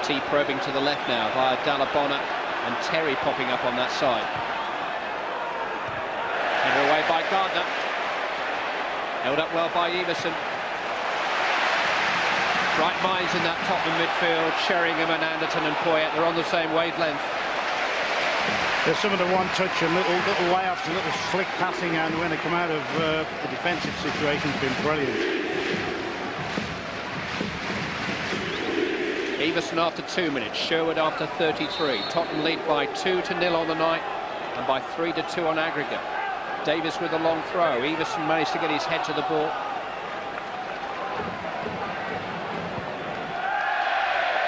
Petit probing to the left now via Dalla Bona, and Terry popping up on that side. Headed away by Gardner. Held up well by Iversen. Right minds in that Tottenham midfield. Sheringham and Anderton and Poyet, they're on the same wavelength. There's some of the one-touch and little layoffs, and little slick passing, and when they come out of the defensive situation, has been brilliant. Iversen after 2 minutes, Sherwood after 33. Tottenham lead by 2-0 on the night and by 3-2 on aggregate. Davies with a long throw. Iversen managed to get his head to the ball.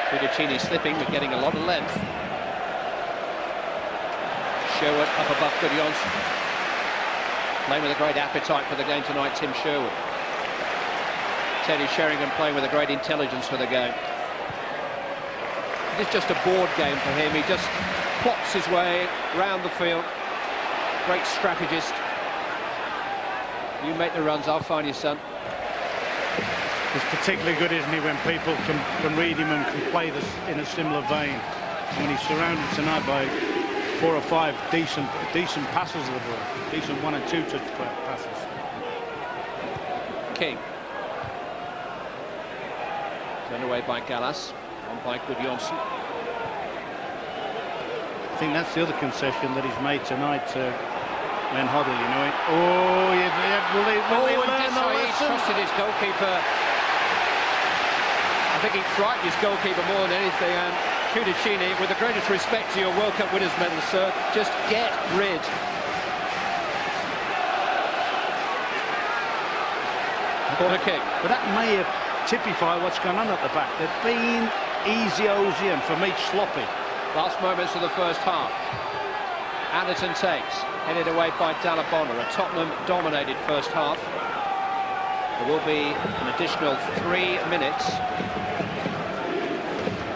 Cudicini slipping but getting a lot of length. Sherwood up above Guðjohnsen. Playing with a great appetite for the game tonight, Tim Sherwood. Teddy Sheringham playing with a great intelligence for the game. It's just a board game for him. He just plots his way round the field. Great strategist. You make the runs, I'll find you, son. He's particularly good, isn't he, when people can read him and can play this in a similar vein. And when he's surrounded tonight by 4 or 5 decent passes of the ball, decent 1- and 2-touch passes. King. Turned away by Gallas, on by Guðjohnsen. I think that's the other concession that he's made tonight to Hoddle, you know. Oh, will they learn the lesson? He trusted his goalkeeper. I think he frightened his goalkeeper more than anything. And Cudicini, with the greatest respect to your World Cup winners' medal, sir, just get rid. Corner kick. But that may typify what's going on at the back. They've been easy-osy and for me sloppy. Last moments of the first half. Anderton takes, headed away by Dalla Bona. A Tottenham-dominated first half. There will be an additional 3 minutes.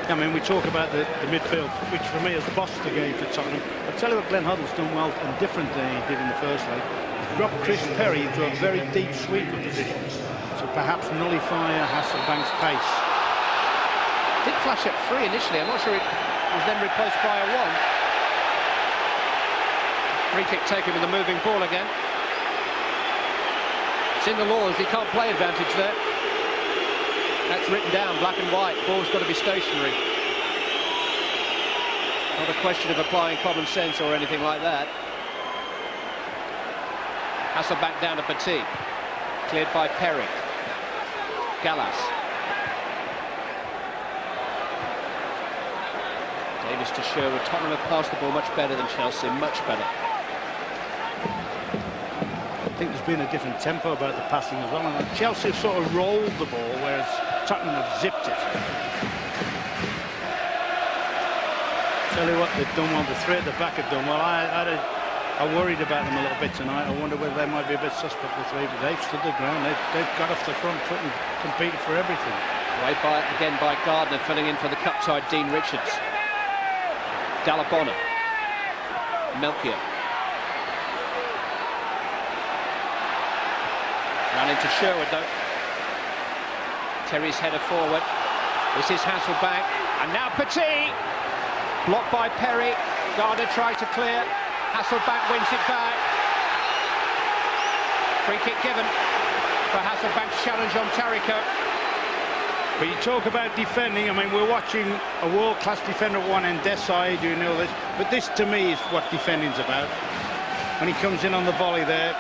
I mean, we talk about the midfield, which for me has bossed the game for Tottenham. I'll tell you what Glenn Hoddle's done well and different than he did in the first leg. He's dropped Chris Perry into a very deep sweeper position to perhaps nullify Hasselbank's pace. Did flash at 3 initially. I'm not sure it was then replaced by a 1. Free kick taken with a moving ball again. It's in the laws, he can't play advantage there. That's written down, black and white. Ball's got to be stationary. Not a question of applying common sense or anything like that. Hasselbaink down to Petit. Cleared by Perry. Gallas. Davies to Sherwood. Tottenham have passed the ball much better than Chelsea, much better. I think there's been a different tempo about the passing as well. And Chelsea have sort of rolled the ball, whereas Tottenham have zipped it. Tell you what, they've done well. The three at the back have done well. I worried about them a little bit tonight. I wonder whether they might be a bit suspect, the three, but they've stood their ground. They've got off the front foot and competed for everything. Right again by Gardner, filling in for the cup-tied Dean Richards. Dalla Bona. Melchiot. Ran into Sherwood though. Terry's header forward. This is Hasselbaink. And now Petit. Blocked by Perry. Gardner tries to clear. Hasselbaink wins it back. Free kick given for Hasselbank's challenge on Taricco. But you talk about defending. I mean, we're watching a world-class defender at one end, Desailly, do you know this? But this, to me, is what defending's about. When he comes in on the volley there.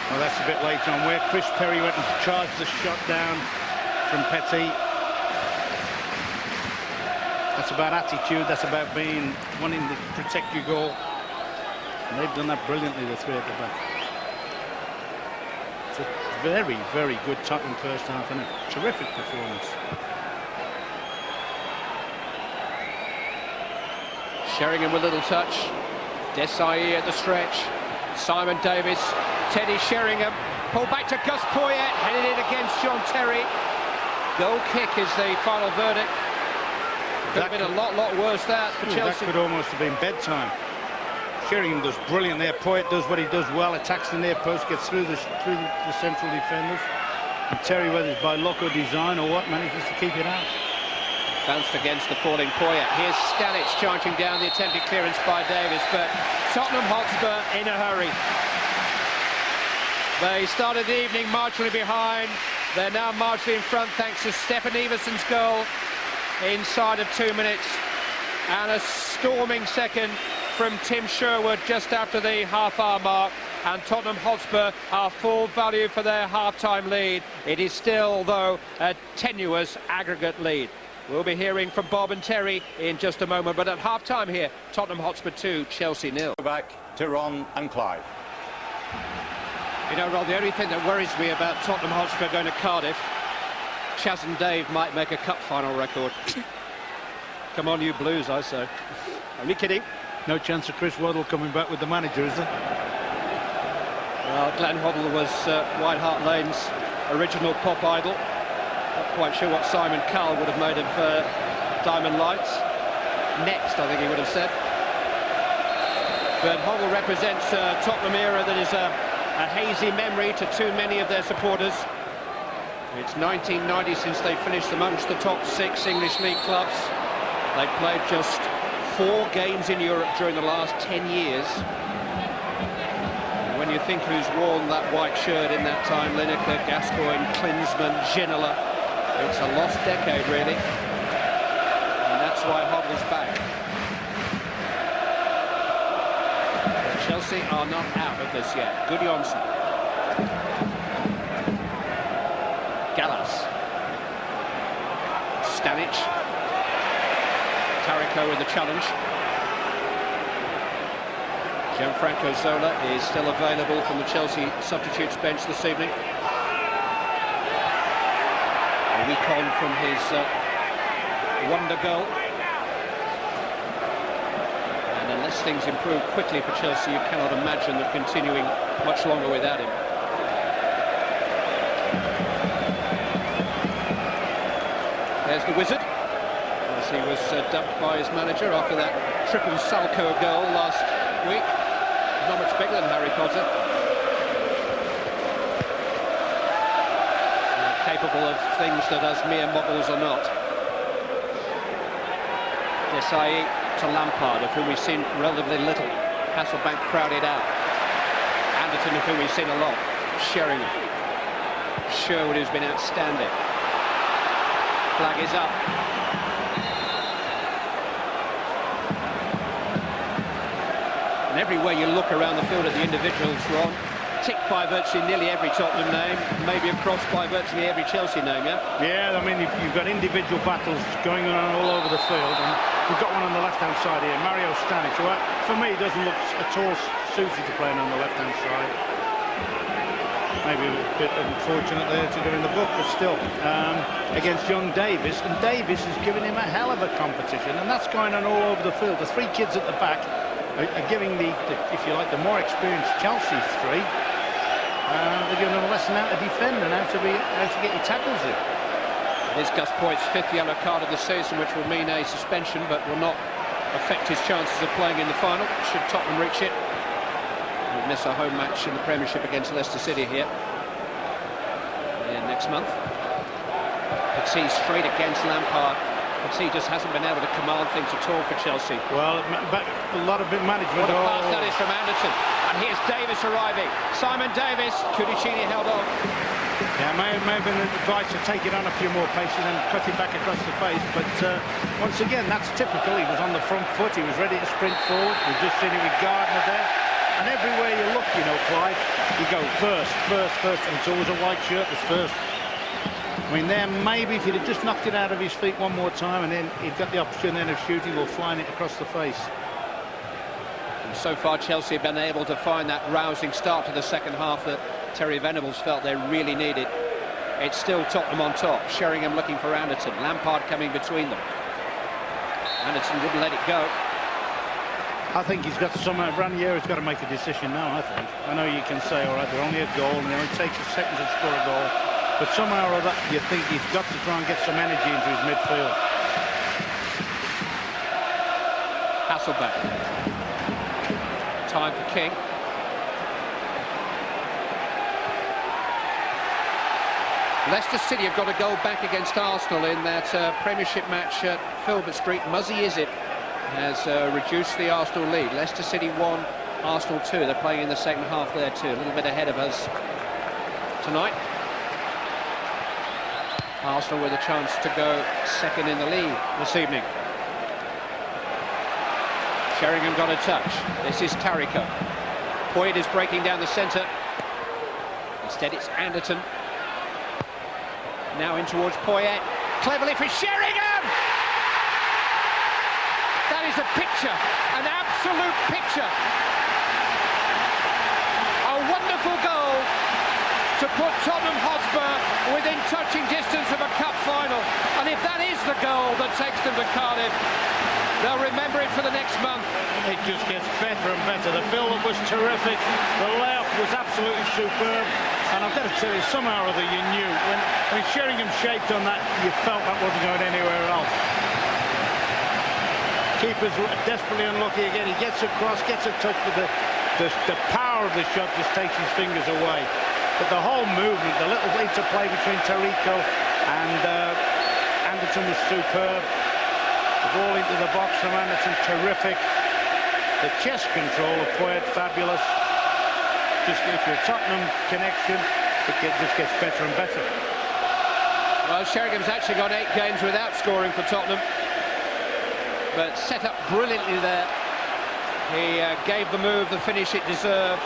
Well, that's a bit late on where Chris Perry went and charged the shot down from Petit. That's about attitude. That's about wanting to protect your goal. And they've done that brilliantly, the three at the back. It's a very, very good Tottenham first half and a terrific performance. Sheringham with a little touch. Desailly at the stretch. Simon Davies. Teddy Sheringham. Pulled back to Gus Poyet. Headed in against John Terry. Goal kick is the final verdict. Could have been a lot worse that for Chelsea. That could almost have been bedtime. Sheringham does brilliant there. Poyet does what he does well, attacks the near post, gets through the central defenders. And Terry, whether it's by luck or design or what, manages to keep it out. Bounced against the falling Poyet. Here's Stanić charging down, the attempted clearance by Davies, but Tottenham Hotspur in a hurry. They started the evening marginally behind, They're now marginally in front thanks to Stefan Iversen's goal inside of 2 minutes, and a storming second from Tim Sherwood just after the half-hour mark, and Tottenham Hotspur are full value for their half-time lead. It is still, though, a tenuous aggregate lead. We'll be hearing from Bob and Terry in just a moment, but at half-time here, Tottenham Hotspur 2, Chelsea 0. Back to Ron and Clive. You know, Ron, the only thing that worries me about Tottenham Hotspur going to Cardiff, Chas and Dave might make a cup final record. Come on, you Blues, I say. Only kidding. No chance of Chris Waddle coming back with the manager, is there? Well, Glenn Hoddle was White Hart Lane's original pop idol. Not quite sure what Simon Cowell would have made of Diamond Lights. Next, I think he would have said. But Hoddle represents a Tottenham era that is a hazy memory to too many of their supporters. It's 1990 since they finished amongst the top 6 English league clubs. They've played just 4 games in Europe during the last 10 years. And when you think who's worn that white shirt in that time, Lineker, Gascoigne, Klinsmann, Ginola, it's a lost decade, really. And that's why Hoddle's back. But Chelsea are not out of this yet. Guðjohnsen. Gallas. Stanić. Taricco with the challenge. Gianfranco Zola is still available from the Chelsea substitutes bench this evening. A week on from his wonder goal. And unless things improve quickly for Chelsea, you cannot imagine them continuing much longer without him. There's the wizard, as he was dubbed by his manager after that triple Salco goal last week. Not much bigger than Harry Potter. Capable of things that us mere models are not. Desailly to Lampard, of whom we've seen relatively little. Hasselbaink crowded out. Anderton, of whom we've seen a lot. Sheringham. Sherwood, who's been outstanding. Flag is up. And everywhere you look around the field at the individuals, Ron, ticked by virtually nearly every Tottenham name, maybe across by virtually every Chelsea name, yeah? Yeah, I mean, you've got individual battles going on all over the field, and we've got one on the left-hand side here, Mario Stanić, who, for me, doesn't look at all suited to playing on the left-hand side. Maybe a bit unfortunate there to go in the book, but still, against young Davies, and Davies is giving him a hell of a competition, and that's going on all over the field. The 3 kids at the back are giving the, if you like, the more experienced Chelsea 3. They're giving them a lesson how to defend and how to get your tackles in. It is Gus Poyet's 5th yellow card of the season, which will mean a suspension, but will not affect his chances of playing in the final, should Tottenham reach it. We'll miss our home match in the Premiership against Leicester City here next month. Petit straight against Lampard. Petit just hasn't been able to command things at all for Chelsea. Well, a lot of management. What a pass that is from Anderton. And here's Davies arriving. Simon Davies. Cudicini held on. Yeah, may have been advice to take it on a few more paces and cut it back across the face. But once again, that's typical. He was on the front foot. He was ready to sprint forward. We've just seen it with Gardner there. And everywhere you look, you know, Clive, you go first. And it's always a white shirt that's first. I mean, there maybe if he'd have just knocked it out of his feet one more time and then he'd got the opportunity then of shooting or flying it across the face. And so far, Chelsea have been able to find that rousing start to the second half that Terry Venables felt they really needed. It's still Tottenham on top. Sheringham looking for Anderton. Lampard coming between them. Anderton wouldn't let it go. I think he's got Ranieri's got to make a decision now, I think. I know you can say, all right, they're only a goal and it only takes a second to score a goal. But somehow or other, you think he's got to try and get some energy into his midfield. Hasselbaink. Time for King. Leicester City have got a goal back against Arsenal in that Premiership match at Filbert Street. Muzzy is it has reduced the Arsenal lead. Leicester City 1, Arsenal 2. They're playing in the second half there too. A little bit ahead of us tonight. Arsenal with a chance to go second in the league this evening. Sheringham got a touch. This is Taricco. Poyet is breaking down the centre. Instead it's Anderton. Now in towards Poyet. Cleverly for Sheringham! That is a picture, an absolute picture. A wonderful goal to put Tottenham Hotspur within touching distance of a cup final. And if that is the goal that takes them to Cardiff, they'll remember it for the next month. It just gets better and better. The build-up was terrific. The layoff was absolutely superb. And I've got to tell you, somehow or other you knew. When Sheringham shaped on that, you felt that wasn't going anywhere else. Keeper's desperately unlucky again. He gets across, gets a touch, but the power of the shot just takes his fingers away. But the whole movement, the little interplay between Taricco and Anderton was superb. The ball into the box from Anderton, terrific. The chest control of Poyet, fabulous. Just if you're a Tottenham connection, it just gets better and better. Well, Sheringham's actually got 8 games without scoring for Tottenham, but set up brilliantly there. He gave the move the finish it deserved,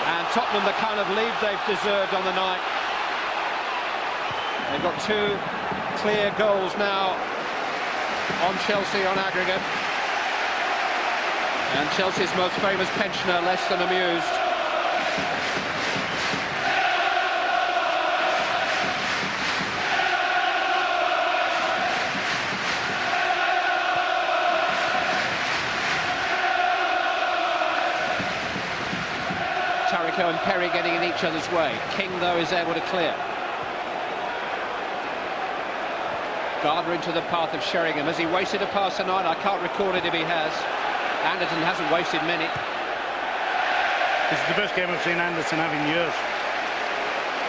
and Tottenham the kind of lead they've deserved on the night. They've got 2 clear goals now on Chelsea on aggregate. And Chelsea's most famous pensioner less than amused. Taricco and Perry getting in each other's way. King, though, is able to clear. Gardner into the path of Sheringham. Has he wasted a pass tonight? I can't record it if he has. Anderton hasn't wasted many. This is the best game I've seen Anderton have in years.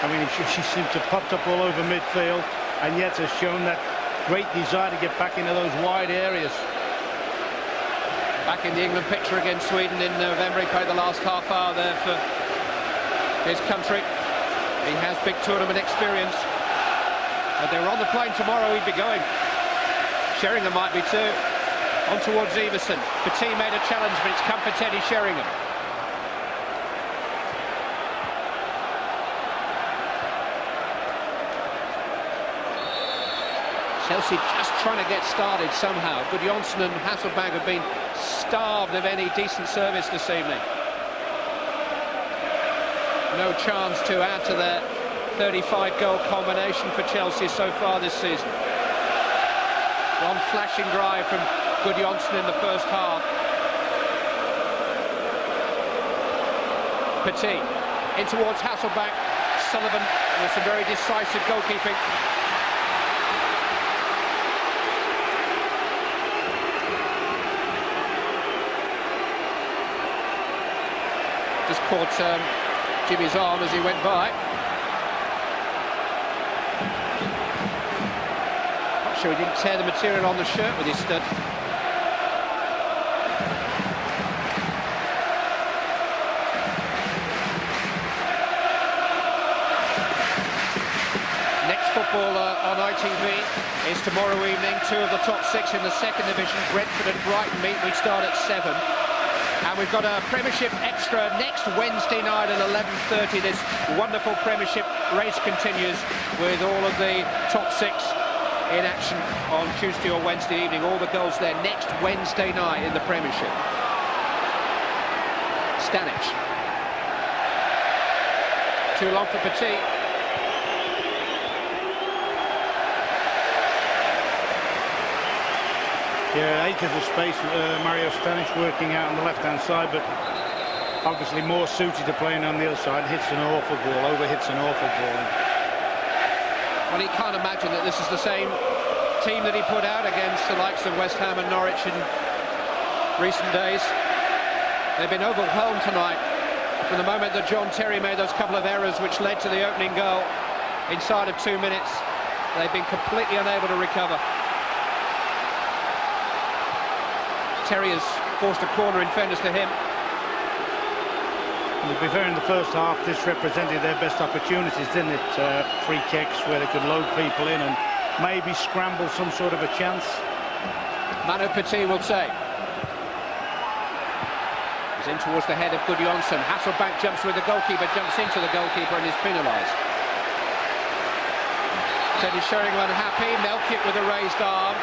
I mean, she seems to have popped up all over midfield, and yet has shown that great desire to get back into those wide areas. Back in the England picture against Sweden in November. He played the last half hour there for his country. He has big tournament experience. If they were on the plane tomorrow, he'd be going. Sheringham might be too. On towards Iversen. Petit made a challenge, but it's come for Teddy Sheringham. Chelsea just trying to get started somehow. Guðjohnsen and Hasselbaink have been starved of any decent service this evening. No chance to add to their 35-goal combination for Chelsea so far this season. One flashing drive from Guðjohnsen in the first half. Petit in towards Hasselbaink. Sullivan with some very decisive goalkeeping. Just caught Jimmy's arm as he went by. Sure he didn't tear the material on the shirt with his stud. Next football on ITV is tomorrow evening. 2 of the top 6 in the 2nd division, Brentford and Brighton meet. We start at 7. And we've got a Premiership extra next Wednesday night at 11:30. This wonderful Premiership race continues with all of the top 6 in action on Tuesday or Wednesday evening. All the goals there next Wednesday night in the Premiership. Stanić. Too long for Petit. Yeah, acres of space. Mario Stanić working out on the left-hand side, but obviously more suited to playing on the other side. Hits an awful ball, over-hits an awful ball. Well, he can't imagine that this is the same team that he put out against the likes of West Ham and Norwich in recent days. They've been overwhelmed tonight from the moment that John Terry made those couple of errors which led to the opening goal inside of 2 minutes. They've been completely unable to recover. Terry has forced a corner, in fairness to him. To be fair, in the first half, this represented their best opportunities, didn't it? Free kicks where they could load people in and maybe scramble some sort of a chance. Petit will take. He's in towards the head of Guðjohnsen. Hasselbaink jumps through the goalkeeper, jumps into the goalkeeper and is penalised. Teddy Sheringham happy. Melchiot with a raised arm.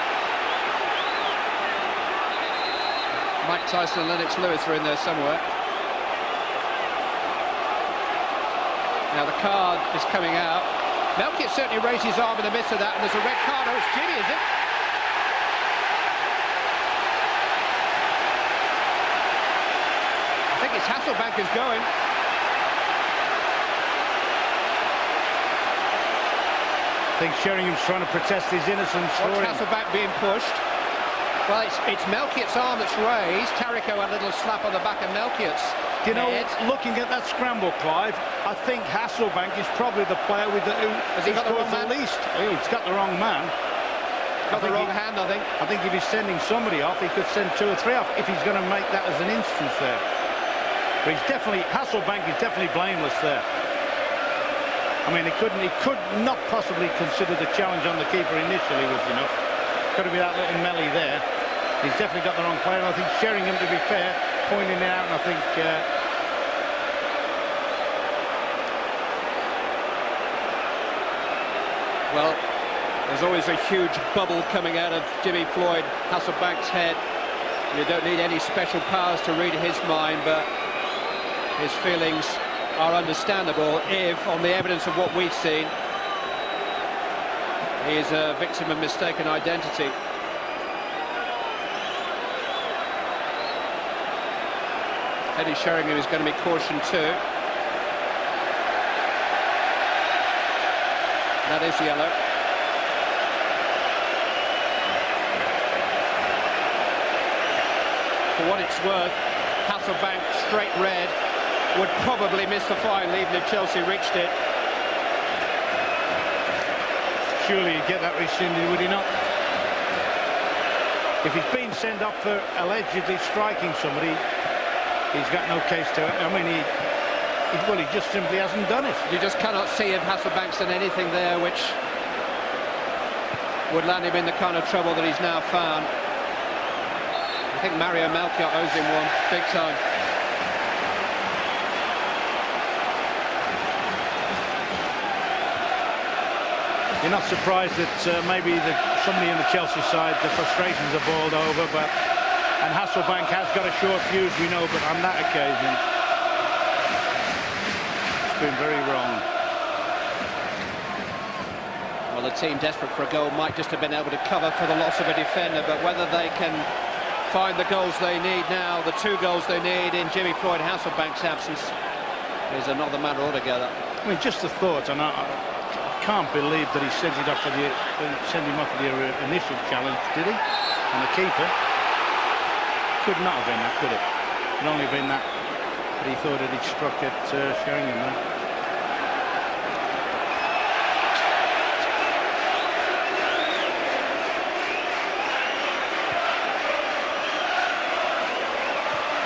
Mike Tyson and Lennox Lewis are in there somewhere. Now the card is coming out. Melchiot certainly raised his arm in the midst of that, and there's a red card. Oh, it's Jimmy, is it? I think it's Hasselbaink who's going. I think Sheringham's trying to protest his innocence. Watch Hasselbaink being pushed. Well, it's Melchiot's arm that's raised. Taricco had a little slap on the back of Melchiot's You know, head. looking at that scramble, Clive, I think Hasselbaink is probably the player with the Has he got the wrong man? least. Oh, he's got the wrong man. Got the wrong hand, I think. I think if he's sending somebody off, he could send 2 or 3 off if he's going to make that as an instance there. But he's definitely, Hasselbaink is definitely blameless there. I mean, he could not possibly consider the challenge on the keeper initially was enough. Could have been that little melee there. He's definitely got the wrong player. And I think Sheringham, to be fair, pointing it out, and I think well, there's always a huge bubble coming out of Jimmy Floyd Hasselbaink's head. You don't need any special powers to read his mind, but his feelings are understandable if, on the evidence of what we've seen, he is a victim of mistaken identity. Eddie Sheringham is going to be cautioned too. That is yellow. For what it's worth, Hasselbaink straight red would probably miss the fine even if Chelsea reached it. surely he'd get that rescinded, would he not? If he's been sent off for allegedly striking somebody, he's got no case to it. I mean, he just simply hasn't done it. You just cannot see if Hasselbank's done anything there which would land him in the kind of trouble that he's now found. I think Mario Melchiot owes him one, big time. You're not surprised that maybe somebody in the Chelsea side, the frustrations are boiled over, and Hasselbaink has got a short fuse, we know, but on that occasion, it's been very wrong. Well, the team desperate for a goal might just have been able to cover for the loss of a defender, but whether they can find the goals they need now, the 2 goals they need in Jimmy Floyd Hasselbank's absence, is another matter altogether. I mean, just the thought, and I can't believe that he sent him off for the initial challenge, did he? On the keeper. Could not have been that, could it? Could only have been that he thought that he'd struck at Sheringham there.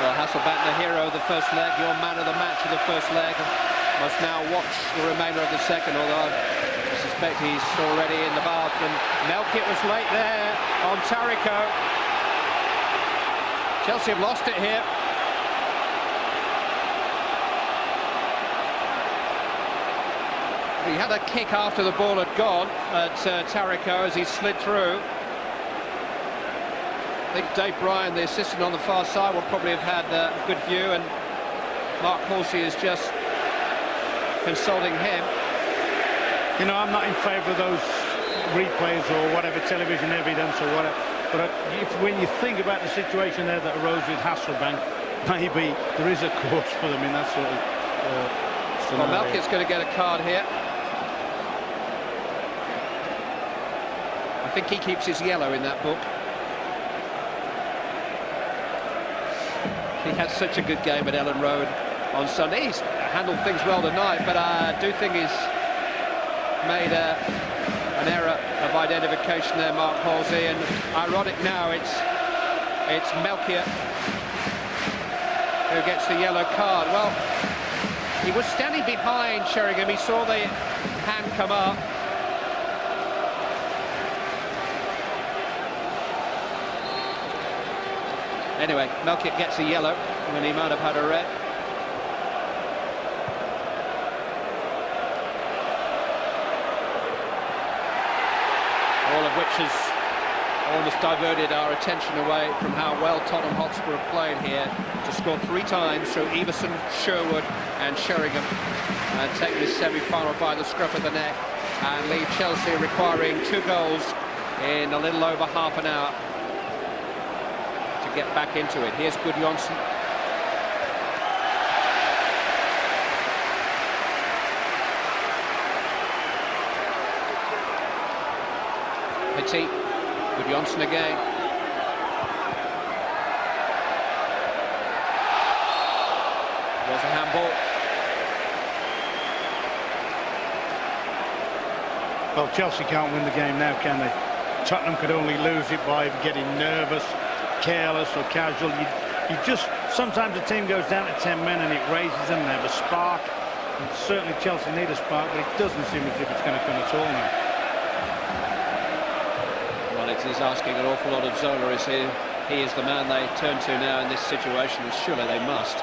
Well, Hasselbaink, the hero of the first leg, your man of the match of the first leg, must now watch the remainder of the second, although I suspect he's already in the bath. And Melchiot was late there on Taricco. Chelsea have lost it here. He had a kick after the ball had gone at Taricco as he slid through. I think Dave Bryan, the assistant on the far side, will probably have had a good view, and Mark Horsey is just consulting him. You know, I'm not in favour of those replays or whatever, television evidence or whatever, but when you think about the situation there that arose with Hasselbaink, maybe there is a course for them in that sort of Well, Melchiot's going to get a card here. I think he keeps his yellow in that book. He had such a good game at Ellen Road on Sunday. He's handled things well tonight, but I do think he's made an error of identification there, Mark Halsey. And ironic now, it's Melchiot who gets the yellow card. Well, He was standing behind Sheringham. He saw the hand come up. Anyway, Melchiot gets a yellow when he might have had a red. All of which has almost diverted our attention away from how well Tottenham Hotspur have played here to score 3 times through Iversen, Sherwood and Sheringham, and take this semi-final by the scruff of the neck and leave Chelsea requiring 2 goals in a little over half an hour to get back into it. Here's Guðjohnsen. Petit, Guðjohnsen again. Was a handball. Well, Chelsea can't win the game now, can they? Tottenham could only lose it by getting nervous, careless or casual. You just, sometimes a team goes down to 10 men and it raises them, they have a spark. And certainly Chelsea need a spark, but it doesn't seem as if it's going to come at all now. It is asking an awful lot of Zola. He is the man they turn to now in this situation, and surely they must.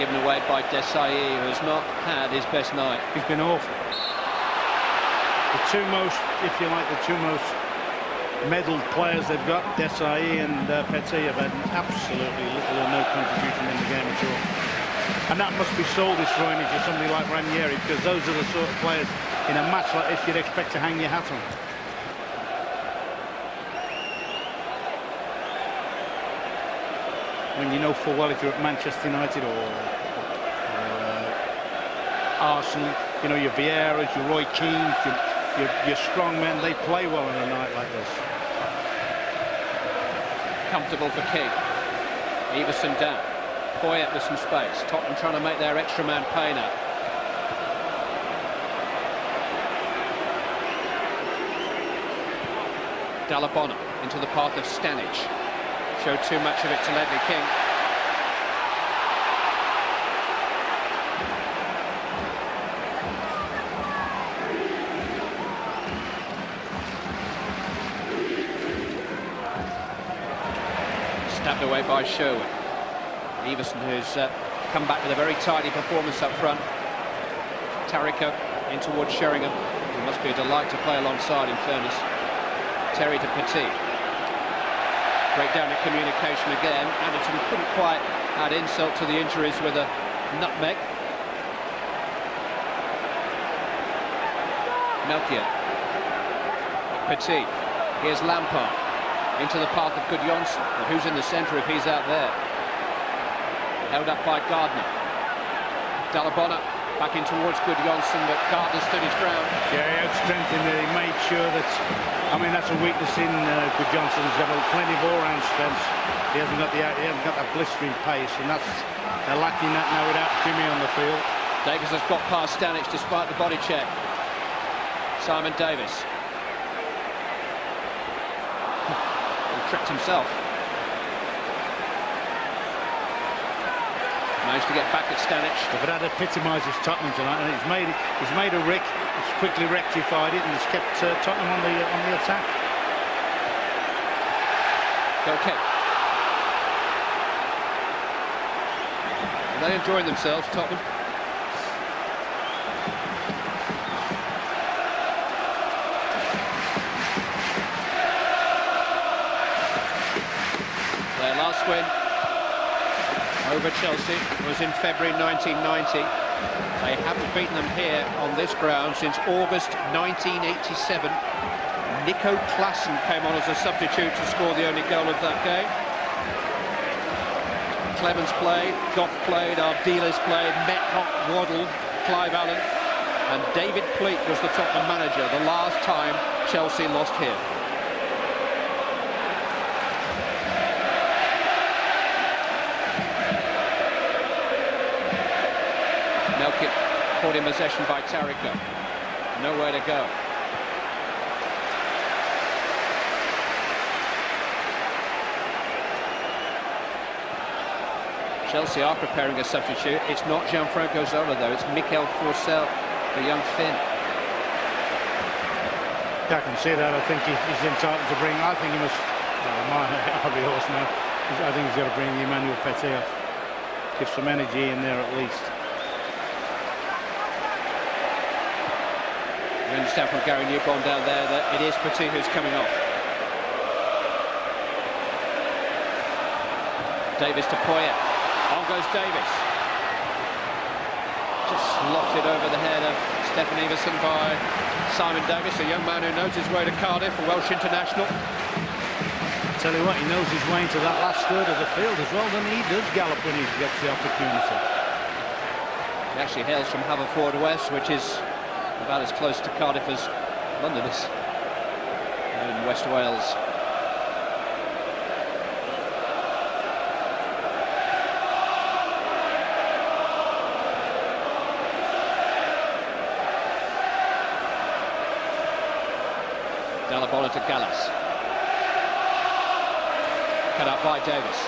Given away by Desailly, who has not had his best night. He's been awful. The two most, if you like, the two most medalled players they've got, Desailly and Petit, have had absolutely little or no contribution in the game at all. And that must be soul-destroying if you're somebody like Ranieri, because those are the sort of players in a match like this you'd expect to hang your hat on. When you know full well if you're at Manchester United or Arsenal, you know, your Vieiras, your Roy Keane, your strong men, they play well on a night like this. Comfortable for King. Iversen down. Poyet with some space. Tottenham trying to make their extra man pay now. Dalla Bona into the path of Stanić. Showed too much of it to Ledley King. Stabbed away by Sherwood. Iversen, who's come back with a very tidy performance up front. Taricco in towards Sheringham. It must be a delight to play alongside, in fairness. Terry to Petit. Breakdown in communication again. Anderton couldn't quite add insult to the injuries with a nutmeg. Melchiot. Petit. Here's Lampard into the path of Guðjohnsen. But who's in the centre if he's out there? Held up by Gardner. Dalla Bona back in towards Guðjohnsen, but Gardner stood his ground. Yeah, he had strength in there. He made sure that, I mean, that's a weakness in Guðjohnsen. He's got plenty of all-round strength. He hasn't got that blistering pace, and they're lacking that now without Jimmy on the field. Davies has got past Stanić despite the body check. Simon Davies. He tripped himself. Managed to get back at Stanić. But that epitomises Tottenham tonight, and he's made a rick. He's quickly rectified it, and he's kept Tottenham on the attack. Okay. Are they enjoying themselves, Tottenham? Their last win over Chelsea was in February 1990. They haven't beaten them here on this ground since August 1987. Nico Klassen came on as a substitute to score the only goal of that game. Clemens played, Goff played, Ardiles played, Melchiot, Hoddle, Clive Allen, and David Petit was the Tottenham manager the last time Chelsea lost here. Melchiot caught in possession by Taricco. Nowhere to go. Chelsea are preparing a substitute. It's not Gianfranco Zola, though. It's Mikel Forssell, the young Finn. I can see that. I think he's entitled to bring. I think he must. I'll be horse now. I think he's got to bring Emmanuel Petit off. Give some energy in there at least. We understand from Gary Newborn down there that it is Petit who's coming off. Davies to Poyet. On goes Davies. Just lofted over the head of Stefan Iversen by Simon Davies, a young man who knows his way to Cardiff, a Welsh international. I tell you what, he knows his way into that last third of the field as well, than he does gallop when he gets the opportunity. He actually hails from Haverfordwest, which is about as close to Cardiff as London is in West Wales. Dalla Bona to Gallas. Cut out by Davies.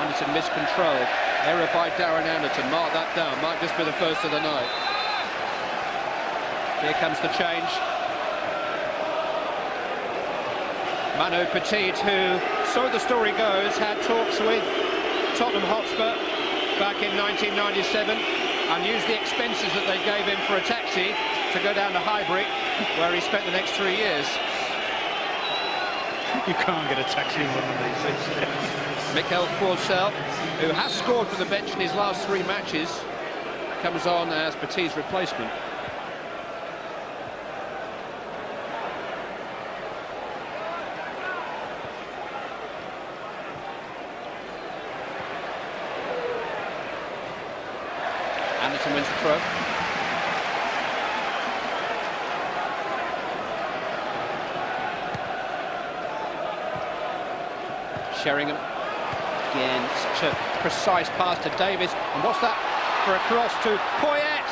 Anderton miscontrolled. Error by Darren Anderton. Mark that down. Might just be the first of the night. Here comes the change. Petit, who, so the story goes, had talks with Tottenham Hotspur back in 1997 and used the expenses that they gave him for a taxi to go down to Highbury, where he spent the next 3 years. You can't get a taxi in one of these things. Mikel Forssell, who has scored from the bench in his last 3 matches, comes on as Petit's replacement. Anderton wins the throw. Sheringham. Again, such a precise pass to Davies. And what's that for a cross to Poyet?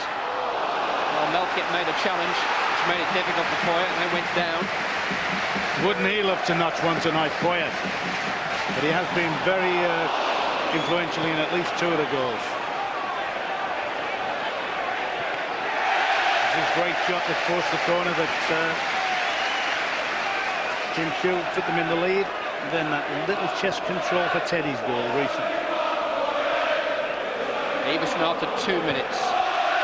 Well, Melchiot made a challenge, which made it difficult for Poyet, and then went down. Wouldn't he love to notch one tonight, Poyet? But he has been very influential in at least 2 of the goals. This is a great shot that forced the corner that Tim Sherwood put them in the lead. And then that little chest control for Teddy's goal recently. Iversen after 2 minutes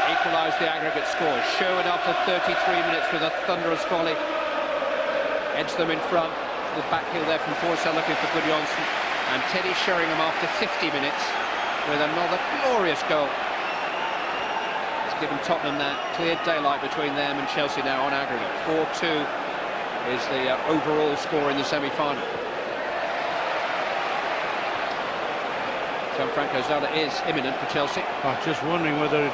equalised the aggregate score. Sherwood after 33 minutes with a thunderous volley edged them in front. The back heel there from Forssell looking for Guðjohnsen. And Teddy Sheringham after 50 minutes with another glorious goal. It's given Tottenham that clear daylight between them and Chelsea now on aggregate. 4-2 is the overall score in the semi-final. Gianfranco Zola is imminent for Chelsea. I was just wondering whether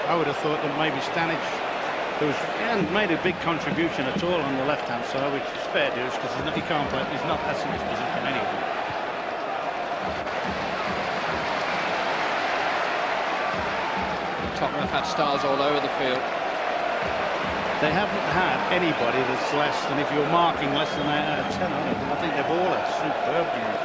I would have thought that maybe Stanić, who hasn't made a big contribution at all on the left-hand side, which is fair dues because he can't play. He's not passing his position anyway. Tottenham have had stars all over the field. They haven't had anybody that's less than, if you're marking less than 8 out of 10 on it. I think they've all had superb games.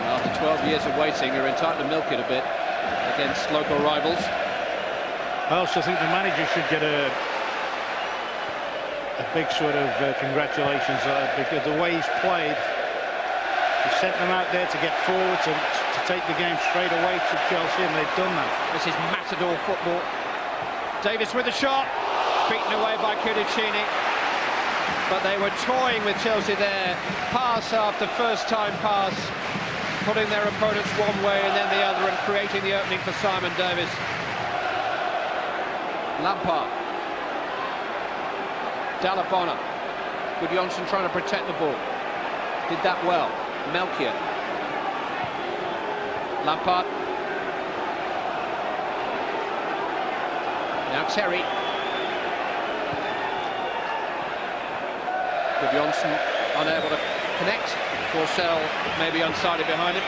After 12 years of waiting, you're entitled to milk it a bit against local rivals. I also think the manager should get a big sort of congratulations because the way he's played, he sent them out there to get forward, to take the game straight away to Chelsea, and they've done that. This is matador football. Davies with a shot, beaten away by Cudicini. But they were toying with Chelsea there. Pass after first-time pass, putting their opponents one way and then the other and creating the opening for Simon Davies. Lampard. Dalla Bona. Guðjohnsen trying to protect the ball. Did that well. Melchiot. Lampard. Now Terry. Guðjohnsen unable to connect. Forssell maybe unsighted behind him.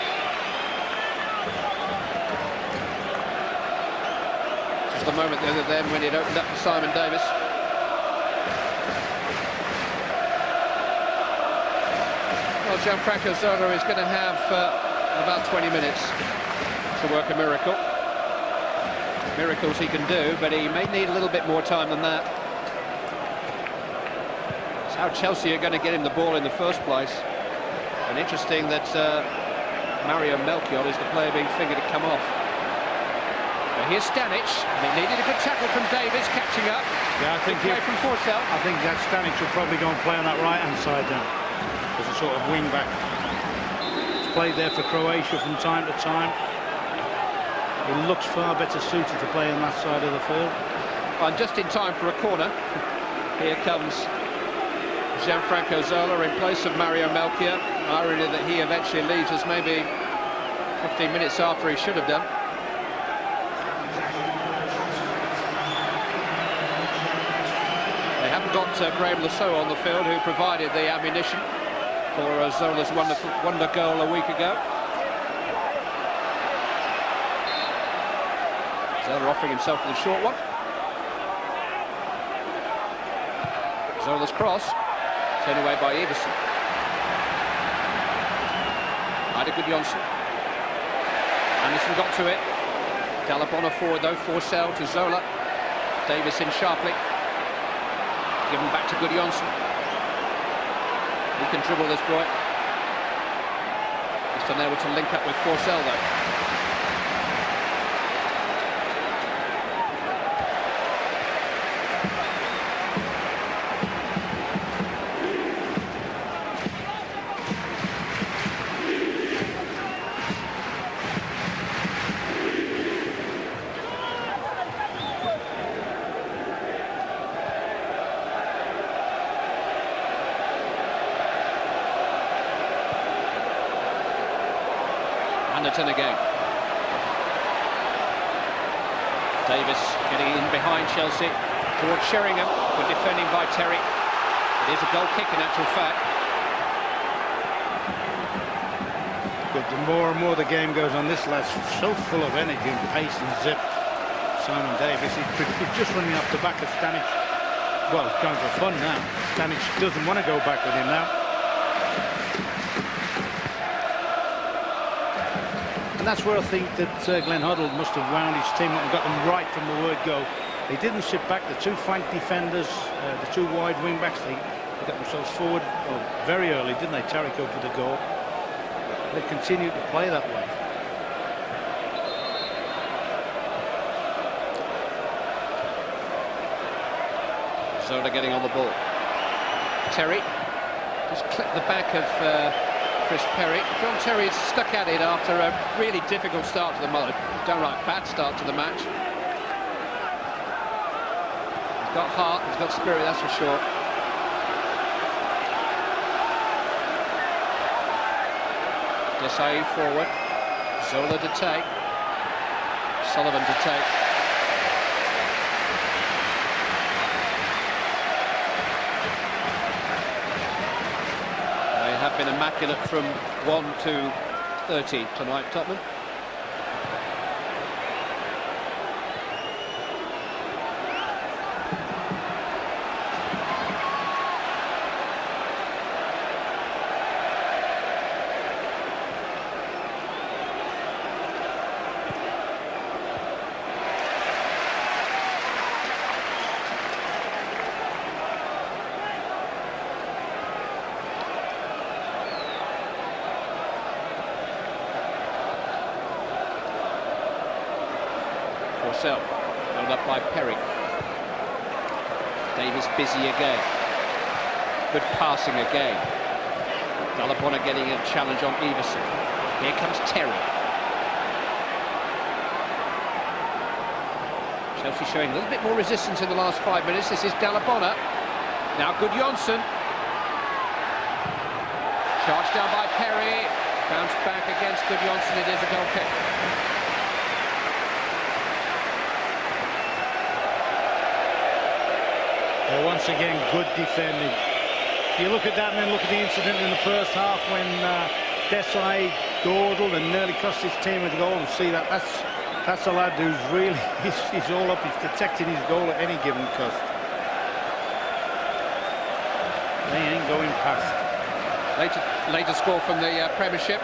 Just the moment then when it opened up for Simon Davies. Well, Gianfranco Zola is going to have about 20 minutes to work a miracle. Miracles he can do, but he may need a little bit more time than that. It's how Chelsea are going to get him the ball in the first place. And interesting that Melchiot is the player being fingered to come off. But here's Stanić, and he needed a good tackle from Davies, catching up. Yeah, I think play from Forssell. I think that Stanić will probably go and play on that right-hand side now, as a sort of wing-back. He's played there for Croatia from time to time. He looks far better suited to play on that side of the field. And just in time for a corner. Here comes Gianfranco Zola in place of Melchiot. Irony that he eventually leaves us maybe 15 minutes after he should have done. They haven't got Graham Lasso on the field, who provided the ammunition for Zola's wonder goal a week ago. Zola offering himself for the short one. Zola's cross, turned away by Iversen. Guðjohnsen. Anderton got to it. Dalla Bona forward though, Forssell to Zola. Davies in sharply. Given back to Guðjohnsen. He can dribble this boy. Just unable to link up with Forssell though. Anderton again. Davies getting in behind Chelsea towards Sheringham. Good defending by Terry. It is a goal kick in actual fact. But the more and more the game goes on, this lad's so full of energy and pace and zip. Simon Davies, he's just running off the back of Stanić. Well, he's going for fun now. Stanić doesn't want to go back with him now. And that's where I think that Glenn Hoddle must have wound his team up and got them right from the word go. They didn't sit back. The two flank defenders, the two wide wing backs, they got themselves forward very early, didn't they? Taricco for the goal. They continued to play that way. Zola getting on the ball. Terry just clipped the back of Chris Perry. John Terry's stuck at it after a really difficult start to the match. Downright bad start to the match. He's got heart, he's got spirit, that's for sure. Desailly forward. Zola to take. Sullivan to take. Have been immaculate from 1 to 30 tonight, Tottenham. Forssell, held up by Perry. Davies busy again. Good passing again. Dalla Bona getting a challenge on Iversen. Here comes Terry. Chelsea showing a little bit more resistance in the last 5 minutes. This is Dalla Bona. Now Guðjohnsen. Charged down by Perry. Bounced back against Guðjohnsen. It is a goal kick. Once again, good defending. If you look at that and then look at the incident in the first half when Desailly dawdled and nearly cost his team a goal, and see that's a lad who's really he's all up. He's protecting his goal at any given cost. They ain't going past. Later score from the Premiership.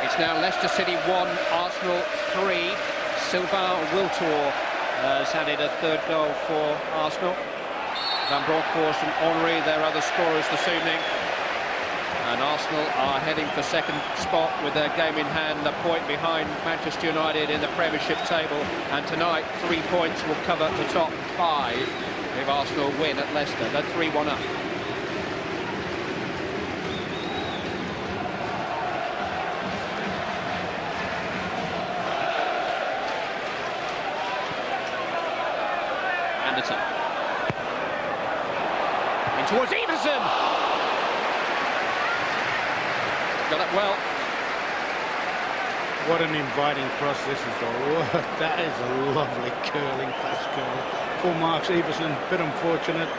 It's now Leicester City 1, Arsenal 3. Sylvain Wiltord has added a third goal for Arsenal. Van Bronckhorst and Henry, their other scorers this evening. And Arsenal are heading for second spot with their game in hand, a point behind Manchester United in the Premiership table. And tonight, 3 points will cover the top 5 if Arsenal win at Leicester. They're 3-1 up. Anderton. In towards Iversen. Got it well. What an inviting cross this is, though. That is a lovely curling fast curl. Full marks, Iversen, bit unfortunate.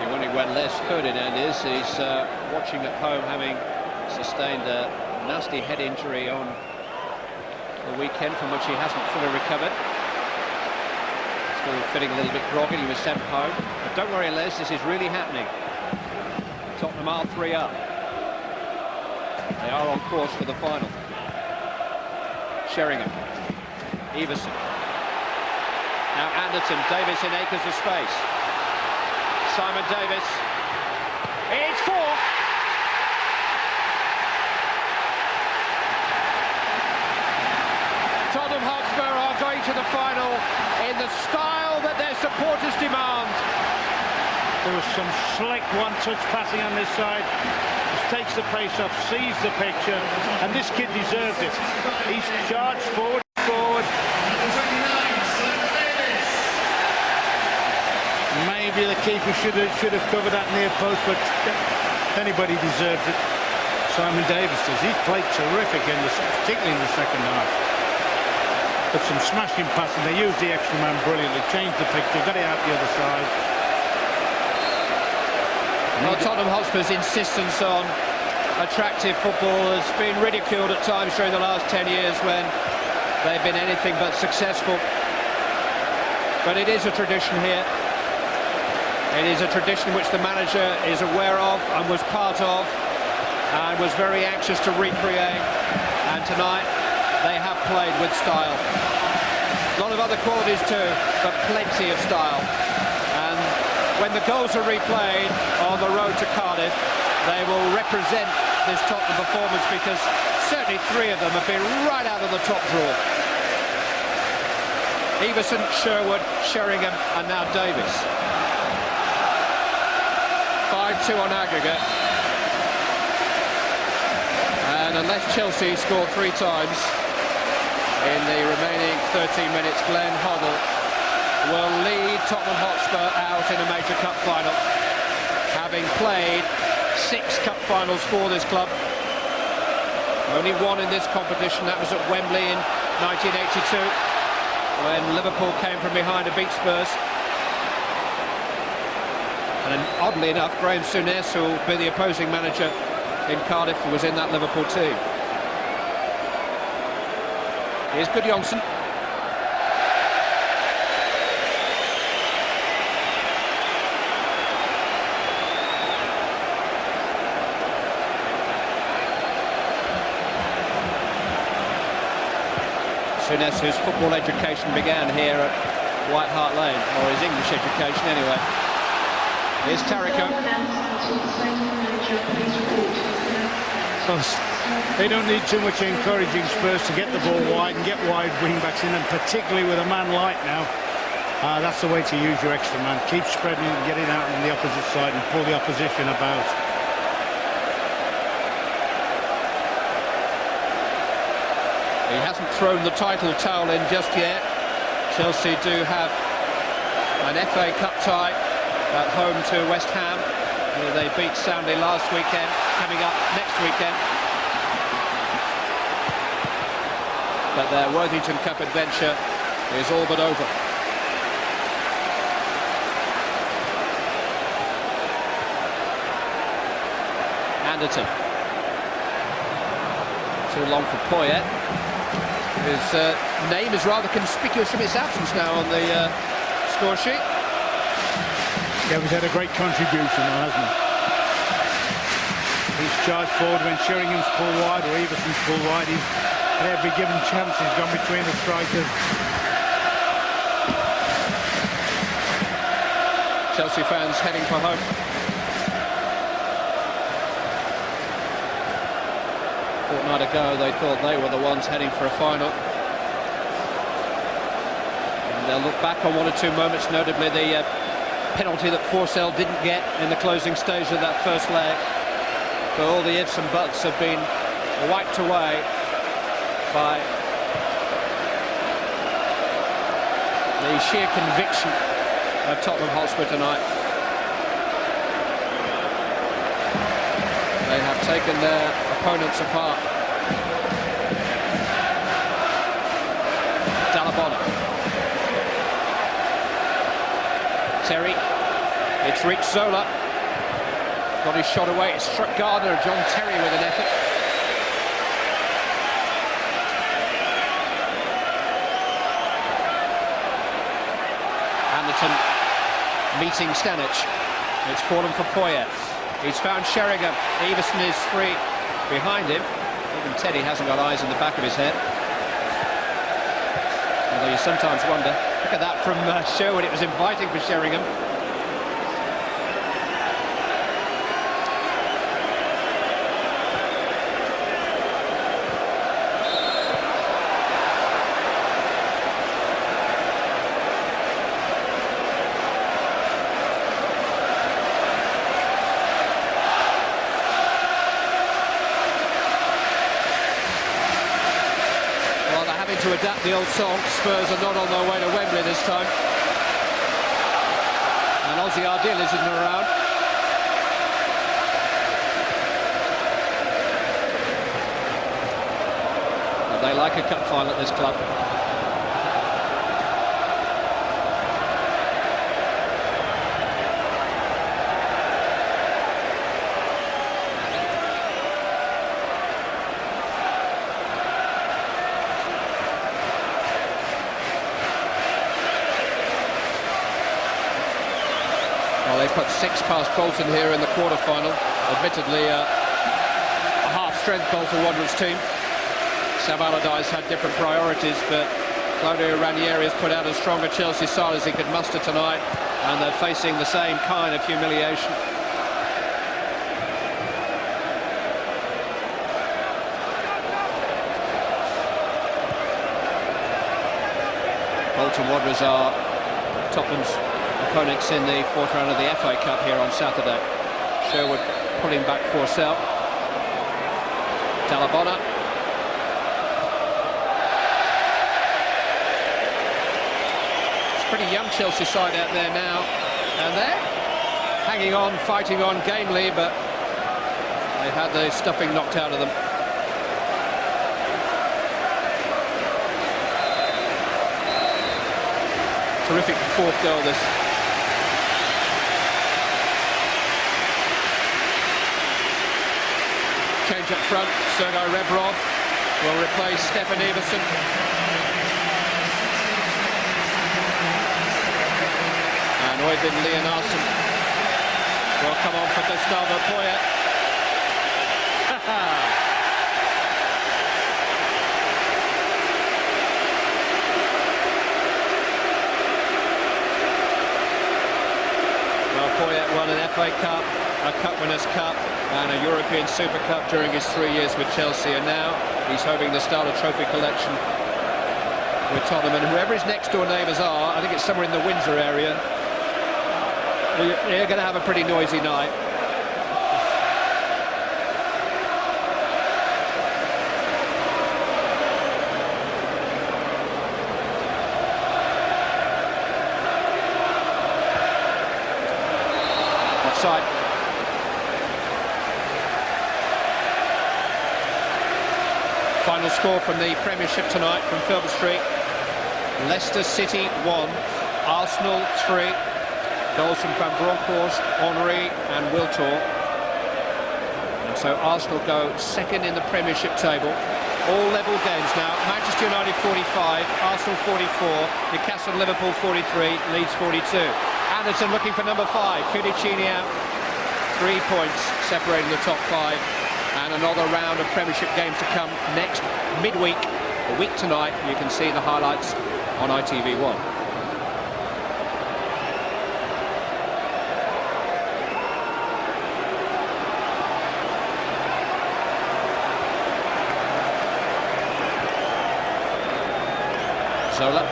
You're wondering where Les Ferdinand is. He's watching at home, having sustained a nasty head injury on the weekend from which he hasn't fully recovered. Still feeling a little bit groggy. He was sent home. But don't worry, Les, this is really happening. Tottenham are 3 up. They are on course for the final. Sheringham. Iversen. Now Anderton. Davies in acres of space. Simon Davies. It's 4. Tottenham Hotspur are going to the final in the style that their supporters demand. There was some slick one-touch passing on this side. Just takes the pace off, sees the picture, and this kid deserved it. He's charged forward. Maybe the keeper should have covered that near post, but anybody deserves it. Simon Davies does. He played terrific particularly in the second half. But some smashing passing. They used the extra man brilliantly, changed the picture, got it out the other side. Well, Tottenham Hotspur's insistence on attractive football has been ridiculed at times during the last 10 years when they've been anything but successful. But it is a tradition here. It is a tradition which the manager is aware of and was part of and was very anxious to recreate. And tonight they have played with style. A lot of other qualities too, but plenty of style. And when the goals are replayed on the road to Cardiff, they will represent this Tottenham performance, because certainly 3 of them have been right out of the top drawer. Iversen, Sherwood, Sheringham and now Davies. 5-2 on aggregate. And unless Chelsea score 3 times in the remaining 13 minutes, Glenn Hoddle will lead Tottenham Hotspur out in a major cup final, having played 6 cup finals for this club. Only 1 in this competition, that was at Wembley in 1982, when Liverpool came from behind to beat Spurs. And oddly enough, Graham Souness, who will be the opposing manager in Cardiff, was in that Liverpool team. Here's Guðjohnsen. Souness, whose football education began here at White Hart Lane, or his English education anyway. Here's Taricco. They don't need too much encouraging Spurs to get the ball wide and get wide wing-backs in, and particularly with a man light now. That's the way to use your extra man. Keep spreading and getting out on the opposite side and pull the opposition about. He hasn't thrown the title towel in just yet. Chelsea do have an FA Cup tie at home to West Ham, who they beat soundly last weekend, coming up next weekend. But their Worthington Cup adventure is all but over. Anderton. Too long for Poyet. His name is rather conspicuous from its absence now on the score sheet. Yeah, he's had a great contribution, hasn't he? He's charged forward when Sheringham's pulled wide or Iversen's pulled wide. He's at every given chance he's gone between the strikers. Chelsea fans heading for home. A fortnight ago they thought they were the ones heading for a final. And they'll look back on one or two moments, notably the penalty that Forssell didn't get in the closing stage of that first leg. But all the ifs and buts have been wiped away by the sheer conviction of Tottenham Hotspur tonight. They have taken their opponents apart. Dalla Bona. Terry. It's reached Zola. Got his shot away. It struck Gardner. John Terry with an effort. Anderton meeting Stanić. It's fallen for Poyet. He's found Sheringham. Iversen is free behind him. Even Teddy hasn't got eyes in the back of his head. Although you sometimes wonder. Look at that from Sherwood. It was inviting for Sheringham. To adapt the old song, Spurs are not on their way to Wembley this time. And Ozzy Ardil isn't around. But they like a cup final at this club. They put 6 past Bolton here in the quarter-final. Admittedly, a half-strength Bolton Wanderers team. Sam Allardyce had different priorities, but Claudio Ranieri has put out as strong a Chelsea side as he could muster tonight, and they're facing the same kind of humiliation. Bolton Wanderers are Tottenham's opponents in the 4th round of the FA Cup here on Saturday. Sherwood pulling back Forssell. Dalla Bona. It's a pretty young Chelsea side out there now, and they're hanging on, fighting on gamely, but they've had the stuffing knocked out of them. Terrific 4th goal this. Change up front, Sergei Rebrov will replace Stefan Iversen. And Øyvind Leonhardsen will come on for Gustavo Poyet. Well, Poyet won an FA Cup, a Cup Winners' Cup and a European Super Cup during his 3 years with Chelsea, and now he's hoping to start a trophy collection with Tottenham. And whoever his next door neighbours are, I think it's somewhere in the Windsor area, they're going to have a pretty noisy night. Offside. Final score from the Premiership tonight from Filbert Street. Leicester City 1, Arsenal 3. Goals from Van Bronckhorst, Henry and Wiltor. And so Arsenal go second in the Premiership table. All level games now. Manchester United 45, Arsenal 44, Newcastle, Liverpool 43, Leeds 42. Anderton looking for number 5. Cudicini out. 3 points separating the top 5. And another round of Premiership games to come next midweek. A week tonight. You can see the highlights on ITV1. Zola.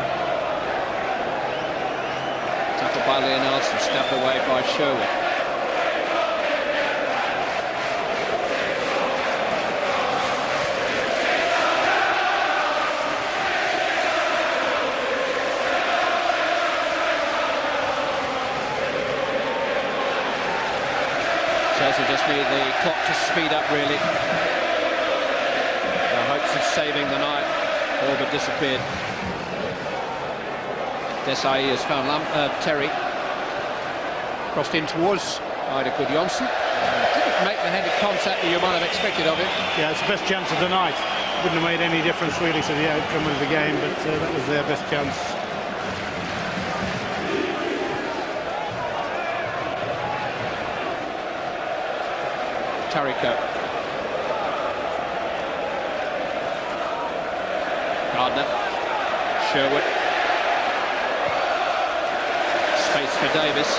Tackled by Leonhardsen, stabbed away by Sherwood. Chelsea just need the clock to speed up, really. Their hopes of saving the night all but disappeared. Desailly has found Terry. Crossed in towards Guðjohnsen. Didn't make the headed contact that you might have expected of him. Yeah, it's the best chance of the night. Wouldn't have made any difference really to the outcome of the game, but that was their best chance. Taricco. Gardner. Sherwood. Space for Davies.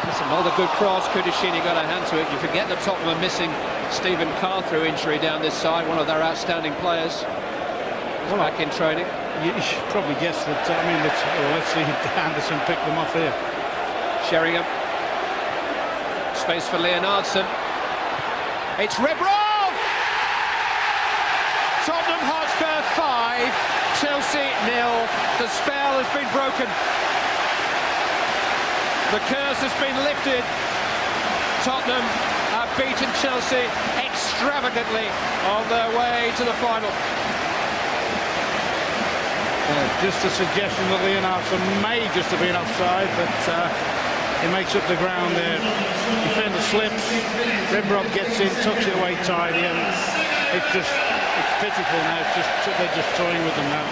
That's another good cross. Cudicini got a hand to it. You forget that Tottenham are missing Stephen Carr through injury down this side, one of their outstanding players. He's back in training. You should probably guess that. I mean, let's see Anderton pick them off here. Sheringham. Space for Leonhardsen. It's Rebrov! Tottenham Hotspur 5, Chelsea 0. The spell has been broken. The curse has been lifted. Tottenham have beaten Chelsea extravagantly on their way to the final. Just a suggestion that Leonhardsen may just have been offside, but he makes up the ground there. Defender slips, Rebrov gets in, tucks it away tidy, and it's pitiful now. They're just toying with them now.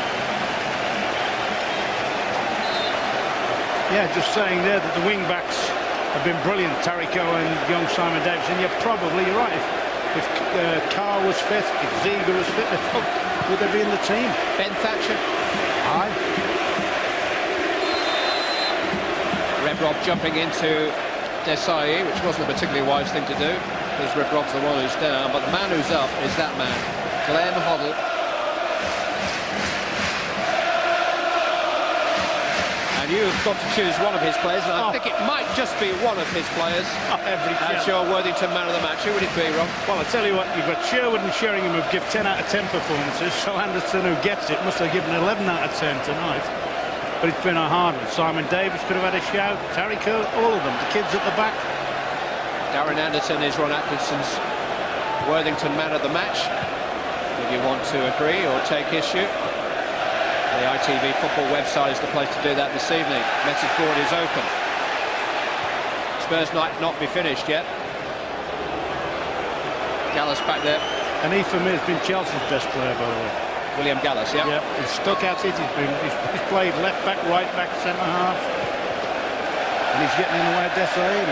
Yeah, just saying there that the wing backs have been brilliant, Taricco and young Simon Davies, and you're right. If Carr was fit, if Ziege was fit, would they be in the team? Ben Thatcher. Aye. Rebrov jumping into Desailly, which wasn't a particularly wise thing to do, because Rebrov's the one who's down, but the man who's up is that man, Glenn Hoddle. And you've got to choose one of his players, and I think it might just be one of his players. As your Worthington man of the match. Who would it be, Rob? Well, I tell you what, you've got Sherwood and Sheringham who've given 10 out of 10 performances, so Anderton, who gets it, must have given 11 out of 10 tonight. But it's been a hard one. Simon Davies could have had a shout, Taricco, all of them, the kids at the back. Darren Anderton is Ron Atkinson's Worthington man of the match. If you want to agree or take issue, the ITV football website is the place to do that this evening. Message board is open. Spurs might not be finished yet. Gallas back there. And he, for me, has been Chelsea's best player, by the way. William Gallas, yeah. Yeah, he's stuck at it. He's played left back, right back, centre half, and he's getting in the way of Desailly.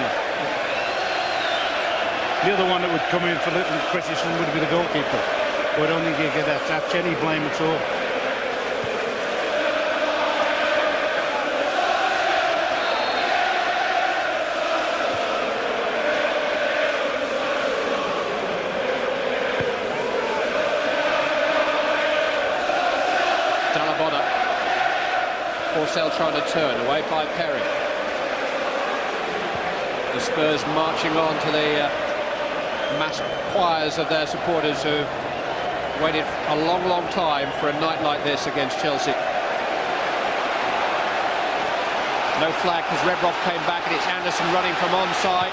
The other one that would come in for little criticism would be the goalkeeper. But I don't think you could attach any blame at all. Dalla Bona. Forssell trying to turn, away by Perry. The Spurs marching on to the mass choirs of their supporters who've waited a long, long time for a night like this against Chelsea. No flag because Rebrov came back, and it's Anderton running from onside.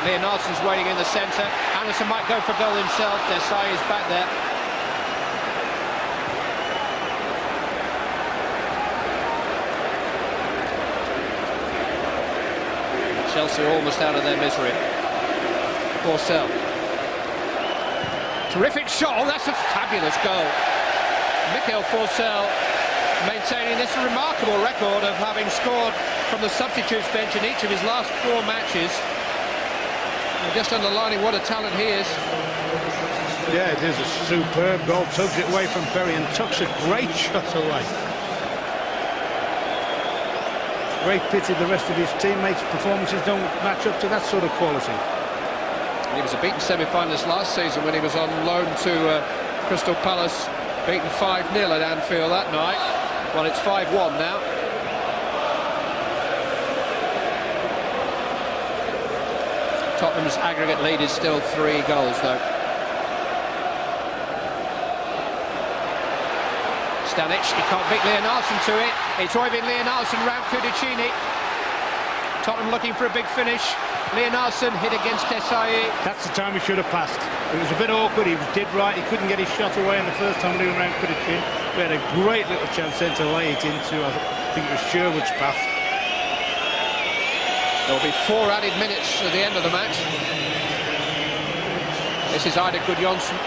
Leonhardsen's waiting in the centre. Anderton might go for goal himself. Desailly is back there. Chelsea almost out of their misery. Forssell. Terrific shot. Oh, that's a fabulous goal. Mikkel Forssell maintaining this remarkable record of having scored from the substitutes bench in each of his last 4 matches. And just underlining what a talent he is. Yeah, it is a superb goal. Tugs it away from Perry and tucks a great shot away. Great pity the rest of his teammates' performances don't match up to that sort of quality. He was a beaten semi-finalist last season when he was on loan to Crystal Palace, beaten 5-0 at Anfield that night. Well, it's 5-1 now. Tottenham's aggregate lead is still 3 goals, though. Stanić, he can't beat Leonhardsen to it. It's Øyvind Leonhardsen round Cudicini. Tottenham looking for a big finish. Leonhardsen hit against Desailly. That's the time he should have passed. It was a bit awkward. He did right. He couldn't get his shot away in the first time he went around Cudicini. We had a great little chance then to lay it into, I think it was Sherwood's path. There'll be 4 added minutes at the end of the match. This is Guðjohnsen.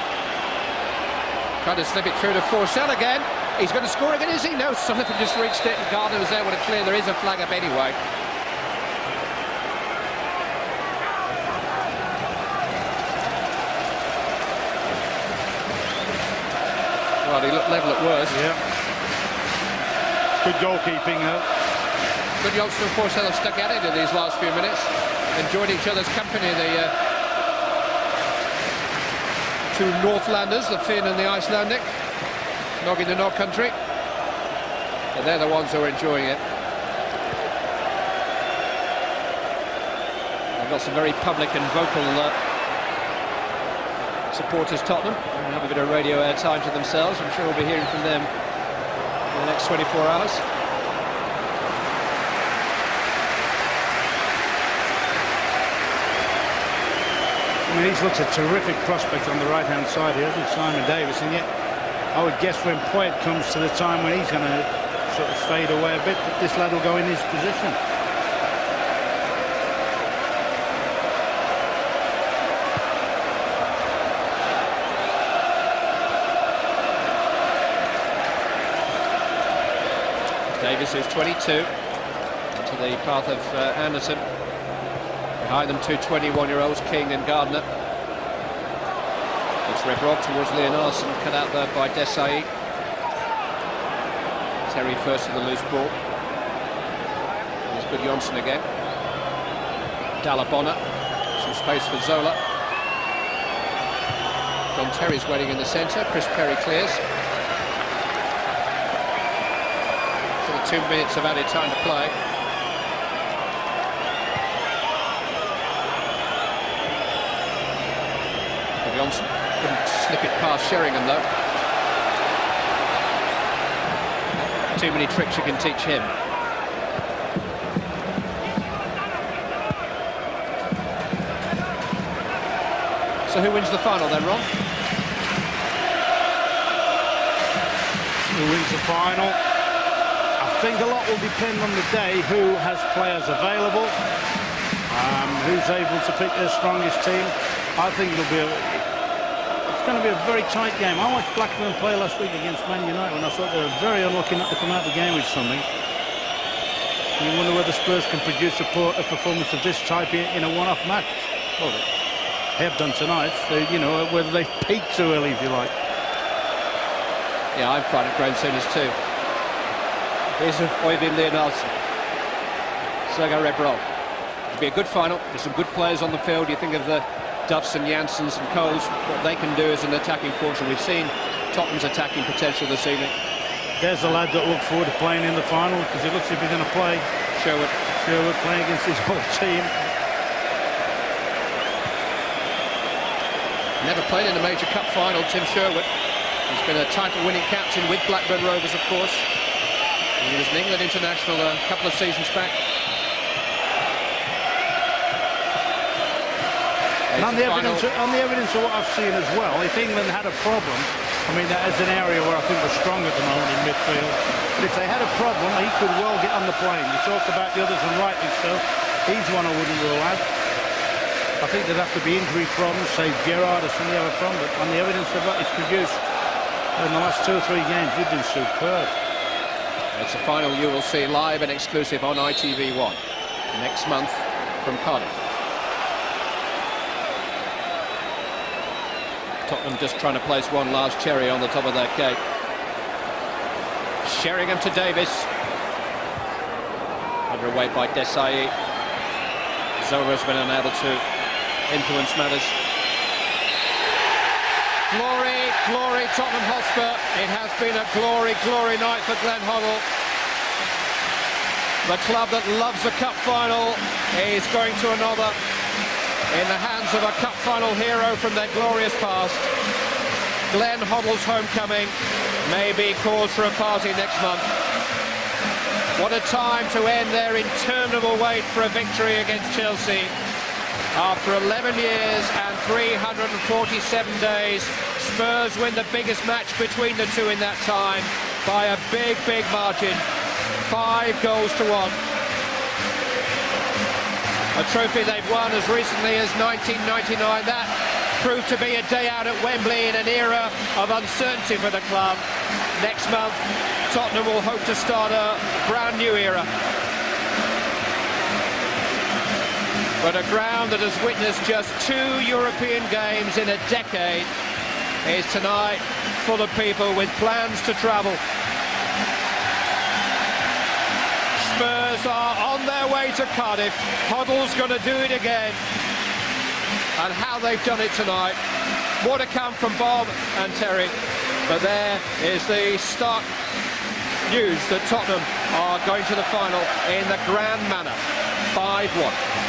Trying to slip it through to Forssell again. He's going to score again, is he? No, Sullivan just reached it and Gardner was able to clear. There is a flag up anyway. Well, he looked level at worst. Yeah. Good goalkeeping, though. Guðjohnsen and Forssell have stuck at it in these last few minutes. Enjoyed each other's company, the 2 Northlanders, the Finn and the Icelandic, nogging the North country. But they're the ones who are enjoying it. They've got some very public and vocal supporters, Tottenham, and have a bit of radio airtime to themselves. I'm sure we'll be hearing from them in the next 24 hours. I mean, he's looked a terrific prospect on the right-hand side here, hasn't Simon Davies, and yet I would guess when Poyet comes to the time when he's going to sort of fade away a bit, that this lad will go in his position. Davies, who's 22, into the path of Anderton. Behind them, 2 21-year-olds, King and Gardner. It's Rebrov towards Leonhardsen, cut out there by Desailly. Terry first with the loose ball. There's Guðjohnsen again. Dalla Bona, some space for Zola. John Terry's waiting in the centre. Chris Perry clears. So the 2 minutes of added time to play. Guðjohnsen couldn't slip it past Sheringham, though. Too many tricks you can teach him. So who wins the final then, Ron? Who wins the final? I think a lot will depend on the day, who has players available, who's able to pick their strongest team. I think it's going to be a very tight game. I watched Blackburn play last week against Man United when I thought they were very unlucky not to come out of the game with something. You wonder whether Spurs can produce a performance of this type in a one-off match. Well, they have done tonight. You know, whether they've peaked too early, if you like. Yeah, I'm finding grown sooners too. Here's Øyvind Leonhardsen. Sergei Rebrov. It'll be a good final. There's some good players on the field. You think of the Duffs and Janssens and Coles, what they can do as an attacking force, and we've seen Tottenham's attacking potential this evening. There's the lad that looked forward to playing in the final, because it looks as if he's going to play. Sherwood playing against his whole team. Never played in a major cup final, Tim Sherwood. He's been a title-winning captain with Blackburn Rovers, of course. And he was an England international a couple of seasons back. And on the evidence of what I've seen as well, if England had a problem, I mean, that is an area where I think we're strong at the moment in midfield. But if they had a problem, he could well get on the plane. You talked about the others, and rightly so. He's one I wouldn't rule out. I think there'd have to be injury problems, say Gerrard or somebody have a problem, but on the evidence of what it's produced in the last 2 or 3 games, we've been superb. It's a final you will see live and exclusive on ITV1 next month from Cardiff. Tottenham just trying to place one last cherry on the top of their cake. Sheringham to Davies. Underweight by Desailly. Zola's been unable to influence matters. Glory, glory, Tottenham Hotspur. It has been a glory, glory night for Glenn Hoddle. The club that loves a cup final is going to another in the hands of a cup final hero from their glorious past. Glenn Hoddle's homecoming may be cause for a party next month. What a time to end their interminable wait for a victory against Chelsea. After 11 years and 347 days, Spurs win the biggest match between the two in that time by a big, big margin. 5 goals to 1. A trophy they've won as recently as 1999. That proved to be a day out at Wembley in an era of uncertainty for the club. Next month, Tottenham will hope to start a brand new era. But a ground that has witnessed just 2 European games in a decade is tonight full of people with plans to travel. Spurs are on their way to Cardiff. Hoddle's going to do it again. And how they've done it tonight. More to come from Bob and Terry. But there is the stark news that Tottenham are going to the final in the grand manner. 5-1.